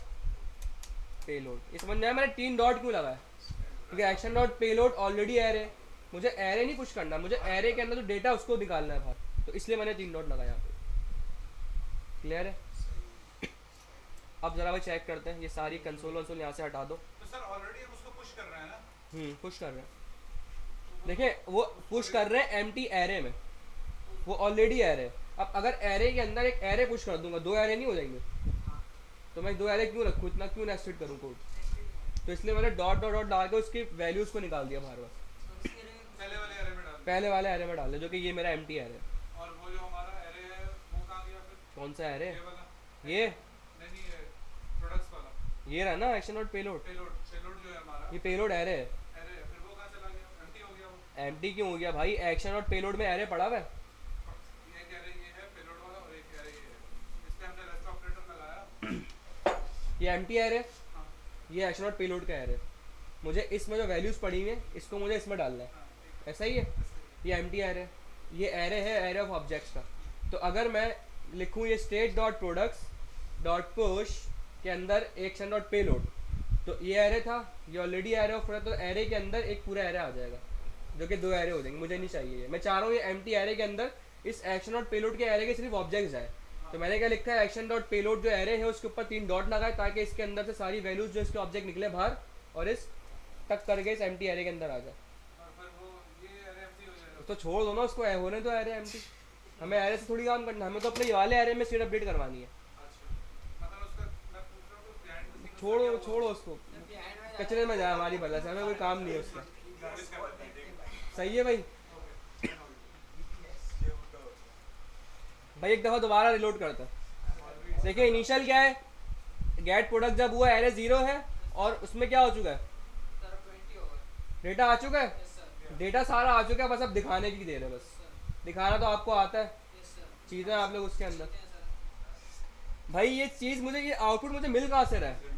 पेलोड। ये समझ में आया मैंने 3 डॉट क्यों लगाया, क्योंकि action dot payload already array, मुझे एरे नहीं पुश करना, मुझे एरे के अंदर जो डेटा उसको निकालना है बाहर, तो इसलिए मैंने 3 डॉट लगाया यहाँ पे। क्लियर है? अब जरा भाई चेक करते हैं, ये सारी कंसोल वंसोल यहाँ से हटा दो। तो सर ऑलरेडी हम उसको पुश कर रहे हैं ना? पुश कर रहे हैं। देखिए वो पुश कर रहे हैं एम्प्टी एरे में, वो ऑलरेडी एरे है। अब अगर एरे के अंदर एक एरे पुश कर दूंगा, 2 एरे नहीं हो जाएंगे, तो मैं 2 एरे क्यों रखूँ, इतना क्यों नेस्टेड करूँ कोड। तो इसलिए मैंने डॉट डॉट डॉट डाल के उसकी वैल्यूज़ को निकाल दिया बाहर बस, पहले वाले एरे में डाल दिया। पहले वाले एरे में डाल दिया, जो कि ये मेरा एम्प्टी एरे है। और वो जो हमारा एरे है वो कहाँ गया फिर? कौन सा एरे? ये वाला? ये नहीं नहीं, ये रहा ना action dot payload, payload payload जो है हमारा ये पेलोड एरे है। एरे फिर वो कहाँ चला गया, एम्प्टी हो गया वो। एम्प्टी क्यों हो गया भाई? एक्शन डॉट पेलोड में एरे पड़ा हुआ है। ये कह रहे ये है पेलोड वाला और एक कह रहे ये है, इस पे हमने रेस्ट ऑपरेटर लगाया। ये एम्प्टी एरे, हाँ ये एक्शन डॉट पेलोड का एरे। मुझे इसमें जो वैल्यूज़ पड़ी हुई हैं इसको मुझे इसमें डालना है, हाँ ठीक ऐसा ही है। है। ये एम्प्टी एरे, ये एरे है एरे ऑफ ऑब्जेक्ट्स का। तो अगर मैं लिखूँ ये state dot products dot push के अंदर एक्शन डॉट पेलोड, तो ये एरे था, ये ऑलरेडी एरे ऑफ प्रोडक्ट, तो एरे के अंदर एक पूरा एरे आ जाएगा जो कि 2 एरे हो जाएंगे। मुझे नहीं चाहिए ये, मैं चाह रहा हूँ ये एम्प्टी एरे के अंदर इस एक्शन डॉट पेलोड के एरे के सिर्फ ऑब्जेक्ट्स आए। तो मैंने क्या लिखा है, एक्शन डॉट पेलोड जो एरे है उसके ऊपर 3 डॉट लगाए ताकि इसके अंदर से सारी वैल्यूज जो इसके ऑब्जेक्ट निकले बाहर और इस तक करके इस एम्प्टी एरे के अंदर आ जाए। और फिर वो ये एरे एम्प्टी हो जाएगा। तो छोड़ दो ना उसको, होने दो एरे एम्प्टी। हमें एरे से थोड़ी काम करना है, हमें तो अपने ये वाले एरे में स्टेट अपडेट करवानी है। अच्छा मतलब उसका मैं पूछ रहा हूँ बिहाइंड द सीन छोड़ो छोड़ो उसको, behind में कचरे में जाए हमारी भला से, हमें कोई काम नहीं है उसका। गार्बेज का करते हैं, ठीक है। सही है भाई। ओके हो ये होता होता है। भाई एक दफ़ा दोबारा रिलोड करता है। देखिए इनिशियल क्या है, गेट प्रोडक्ट जब हुआ एरे 0 है और उसमें क्या हो चुका है, सर 20 होगा। डेटा आ चुका है। यस सर, डेटा सारा आ चुका है, बस अब दिखाने की देर है। बस दिखाना तो आपको आता है, यस सर, चीज़ें आप लोग उसके अंदर। ठीक है सर। भाई ये चीज़ मुझे, ये आउटपुट मुझे मिल कहाँ से रहा है?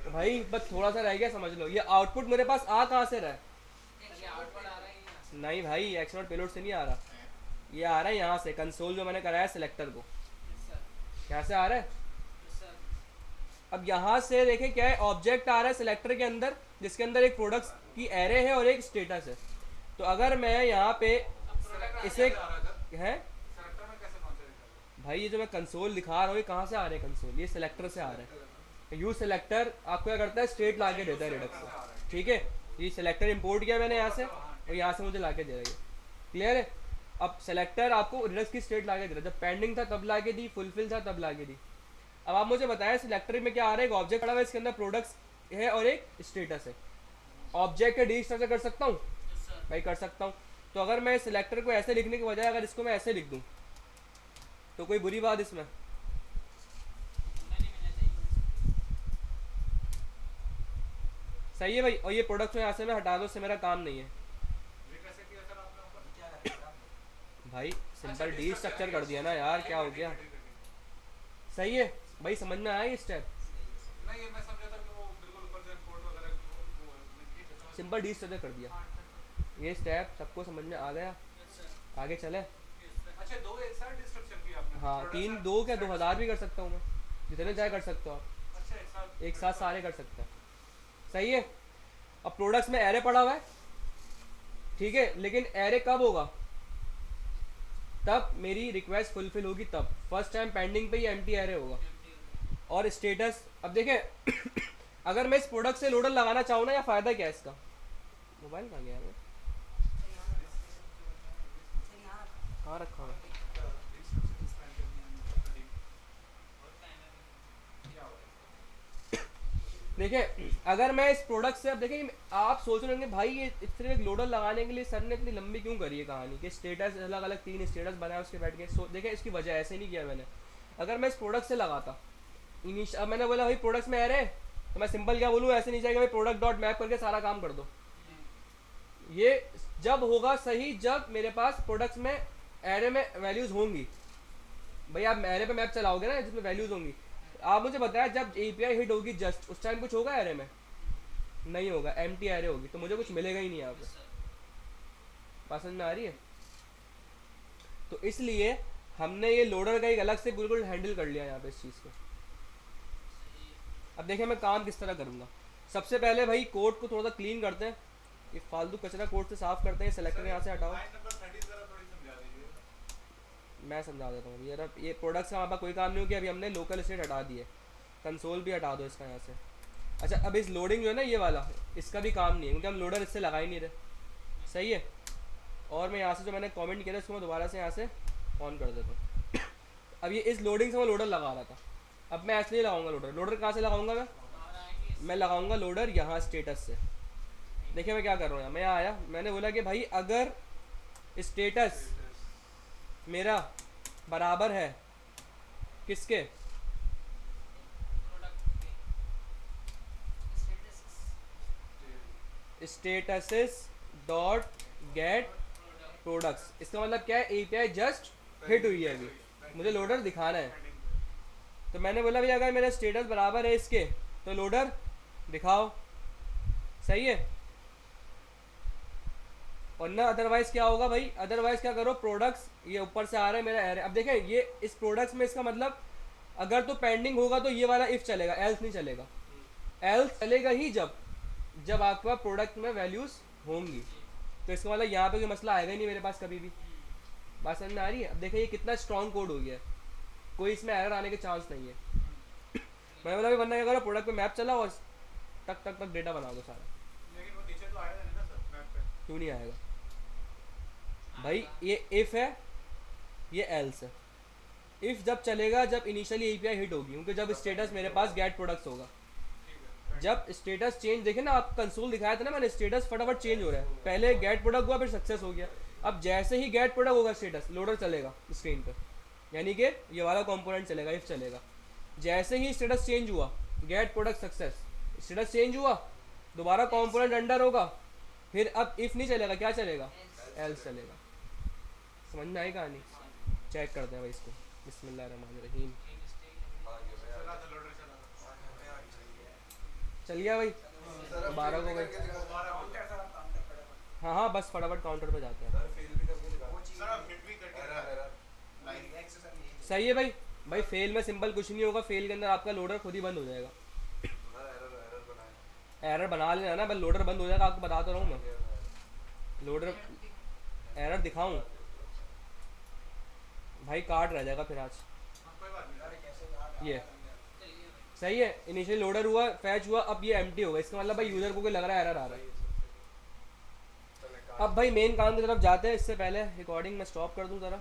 तो भाई बस थोड़ा सा रह गया, समझ लो। ये आउटपुट मेरे पास आ कहाँ से रहा है? ये आउटपुट आ रहा है यहाँ से। नहीं भाई, एक्शन डॉट पेलोड से नहीं आ रहा, ये आ रहा है यहाँ से, कंसोल जो मैंने कराया सिलेक्टर को, यस सर, यहाँ से आ रहा है। यस सर, अब यहाँ से देखें क्या है, ऑब्जेक्ट आ रहा है सिलेक्टर के अंदर जिसके अंदर एक प्रोडक्ट्स की एरे है और एक स्टेटस है। तो अगर मैं यहाँ पे अब प्रोडक्ट इसे आ रहा है है, सेलेक्टर में कैसे पहुंचेगा? भाई ये जो मैं कंसोल दिखा रहा हूँ ये कहाँ से आ रहे हैं कंसोल? ये सिलेक्टर से आ रहा है। यूज सिलेक्टर आपको क्या करता है, स्टेट ला के देता है रिडक्स से, ठीक है। ये सिलेक्टर इंपोर्ट किया मैंने यहाँ से और यहाँ से मुझे ला के दे रहा है, क्लियर है। अब सेलेक्टर आपको रिडक्स की स्टेट ला के दे रहा है, जब पेंडिंग था तब ला के दी, फुलफिल था तब ला के दी। अब आप मुझे बताएं सिलेक्टर में क्या आ रहा है, एक ऑब्जेक्ट पड़ा हुआ है, इसके अंदर प्रोडक्ट्स है और एक स्टेटस है। ऑब्जेक्ट के डी स्ट्रक्चर कर सकता हूँ यस सर, भाई, कर सकता हूँ। तो अगर मैं सिलेक्टर को ऐसे लिखने के बजाय अगर इसको मैं ऐसे लिख दूँ तो कोई बुरी बात इसमें? नहीं मिलना चाहिए। सही है भाई। और ये प्रोडक्ट में यहाँ से मैं हटा दो, इससे मेरा काम नहीं है ये कैसे किया सर आपने ऊपर? क्या करेंगे आप? भाई। सिंपल डी स्ट्रक्चर कर दिया ना यार, क्या हो गया? ठीक है। सही है भाई, समझ में आया ये स्टेप? नहीं ये मैं समझा था कि वो बिल्कुल ऊपर से इंपोर्ट वगैरह वो सिंपल डी स्ट्रक्चर कर दिया। ये स्टेप सबको समझ में आ गया, यस सर, आगे चले। अच्छा दो एक साथ डिस्ट्रक्शन किया आपने? हाँ Product 3 से- 2 क्या 2000 भी कर सकता हूँ मैं, जितने चाहे कर सकते हो आप, अच्छा एक साथ सारे कर सकते हैं। सही है। अब प्रोडक्ट्स में एरे पड़ा हुआ है, ठीक है, लेकिन एरे कब होगा? तब मेरी रिक्वेस्ट फुलफिल होगी तब। फर्स्ट टाइम पेंडिंग पे ही एम्प्टी एरे होगा। और स्टेटस, अब देखें अगर मैं इस प्रोडक्ट से लोडर लगाना चाहूँ ना, या फ़ायदा क्या है इसका? मोबाइल कहाँ गया है? कहाँ रखा हुआ है? देखिए अगर मैं इस प्रोडक्ट से, अब देखिए आप सोच रहे होंगे भाई ये सिर्फ एक लोडर लगाने के लिए सर ने इतनी लंबी क्यों करी है कहानी, कि स्टेटस अलग अलग 3 स्टेटस बनाए उसके बैठ के। देखिए इसकी वजह ऐसे नहीं किया मैंने। अगर मैं इस प्रोडक्ट से लगाता अब मैंने बोला भाई प्रोडक्ट्स में एरे, तो मैं सिंपल क्या बोलूँ, ऐसे नहीं चाहिए भाई प्रोडक्ट डॉट मैप करके सारा काम कर दो। ये जब होगा सही जब मेरे पास प्रोडक्ट्स में एरे में वैल्यूज़ होंगी। भाई आप एरे पे मैप चलाओगे ना जिसमें वैल्यूज़ होंगी, आप मुझे बताया जब एपीआई हिट होगी जस्ट उस टाइम कुछ होगा एरे में? नहीं होगा, एम्प्टी एरे होगी, तो मुझे कुछ मिलेगा ही नहीं यहाँ पे। बात समझ में आ रही है? तो इसलिए हमने ये लोडर का एक अलग से बिल्कुल हैंडल कर लिया यहाँ पे इस चीज़ को। अब देखिए मैं काम किस तरह करूँगा। सबसे पहले भाई कोड को थोड़ा सा क्लीन करते हैं, ये फालतू कचरा कोड से साफ करते हैं। सेलेक्टर यहाँ से हटाओ, लाइन नंबर 30 जरा थोड़ी समझा दीजिए। मैं समझा देता हूँ। ये प्रोडक्ट्स का हमारे पास कोई काम नहीं हो गया, अभी हमने लोकल स्टेट हटा दिए, कंसोल भी हटा दो इसका यहाँ से। अच्छा अब इस लोडिंग जो है ना ये वाला, इसका भी काम नहीं है क्योंकि हम लोडर इससे लगा ही नहीं रहे। सही है। और मैं यहाँ से जो मैंने कमेंट किया था उसको मैं दोबारा से यहाँ से ऑन कर देता हूँ। अब ये इस लोडिंग से मैं लोडर लगा रहा था, अब मैं ऐसे नहीं लगाऊंगा लोडर। लोडर कहाँ से लगाऊंगा मैं लगाऊंगा लोडर यहाँ स्टेटस से। देखिए मैं क्या कर रहा हूँ यहाँ, मैं यहाँ आया, मैंने बोला कि भाई अगर स्टेटस मेरा बराबर है किसके? Statuses dot gate products. इसका मतलब क्या है, एपीआई जस्ट हिट हुई है अभी, मुझे लोडर दिखाना है। तो मैंने बोला भाई अगर मेरा स्टेटस बराबर है इसके तो लोडर दिखाओ, सही है। और ना अदरवाइज क्या होगा भाई, अदरवाइज क्या करो, प्रोडक्ट्स ये ऊपर से आ रहा है मेरा एरर। अब देखें ये इस प्रोडक्ट्स में इसका मतलब अगर तो पेंडिंग होगा तो ये वाला इफ चलेगा, एल्स नहीं चलेगा। एल्स चलेगा ही जब आपके पास प्रोडक्ट में वैल्यूज होंगी। तो इसका मतलब यहाँ पे कोई मसला आएगा ही नहीं मेरे पास कभी भी। बात समझ में आ रही है। अब देखिए ये कितना स्ट्रॉन्ग कोड हो गया है, कोई इसमें एरर आने के चांस नहीं है। मैंने बोला वरना क्या करो, प्रोडक्ट पे मैप चलाओ और टक टक टक डेटा बना दो सारा। लेकिन वो नीचे तो आएगा नहीं ना सर मैप पे। क्यों नहीं आएगा भाई, ये इफ है ये एल्स है। इफ जब चलेगा जब इनिशियली एपीआई हिट होगी, क्योंकि जब स्टेटस मेरे पास गेट प्रोडक्ट्स होगा। जब स्टेटस चेंज देखे ना, आप कंसोल दिखाया था ना मैंने, स्टेटस फटाफट चेंज हो रहा है। पहले गेट प्रोडक्ट हुआ फिर सक्सेस हो गया। अब जैसे ही गेट प्रोडक्ट होगा स्टेटस लोडर चलेगा स्क्रीन पर, यानी कि ये वाला कंपोनेंट चलेगा, इफ चलेगा। जैसे ही स्टेटस चेंज हुआ get product success, status change हुआ दोबारा कंपोनेंट अंडर होगा, फिर अब इफ नहीं चलेगा, क्या चलेगा, एल्स चलेगा। समझ में आई कहानी। चेक करते हैं भाई इसको। बिस्मिल्लाहिर्रहमानिर्रहीम। चला था लोडर चला था। चल गया भाई, 12 को गए। हाँ हाँ बस फटाफट काउंटर पे जाते हैं। सर आप हिट भी करके लाइन सही है भाई। भाई फेल में सिंपल कुछ नहीं होगा, फेल के अंदर आपका लोडर खुद ही बंद हो जाएगा। एरर बना लेना ना, बस लोडर बंद हो जाएगा, आपको बता तो रहा हूँ मैं। लोडर एरर दिखाऊं भाई, कार्ड रह जाएगा फिर आज। कोई बात नहीं। ये सही है, इनिशियल लोडर हुआ, फैच हुआ, अब ये एम्प्टी होगा। इसका मतलब भाई यूजर को कोई लग रहा है एरर आ रहा है। अब भाई मेन काम की तरफ जाते हैं, इससे पहले रिकॉर्डिंग मैं स्टॉप कर दूं ज़रा।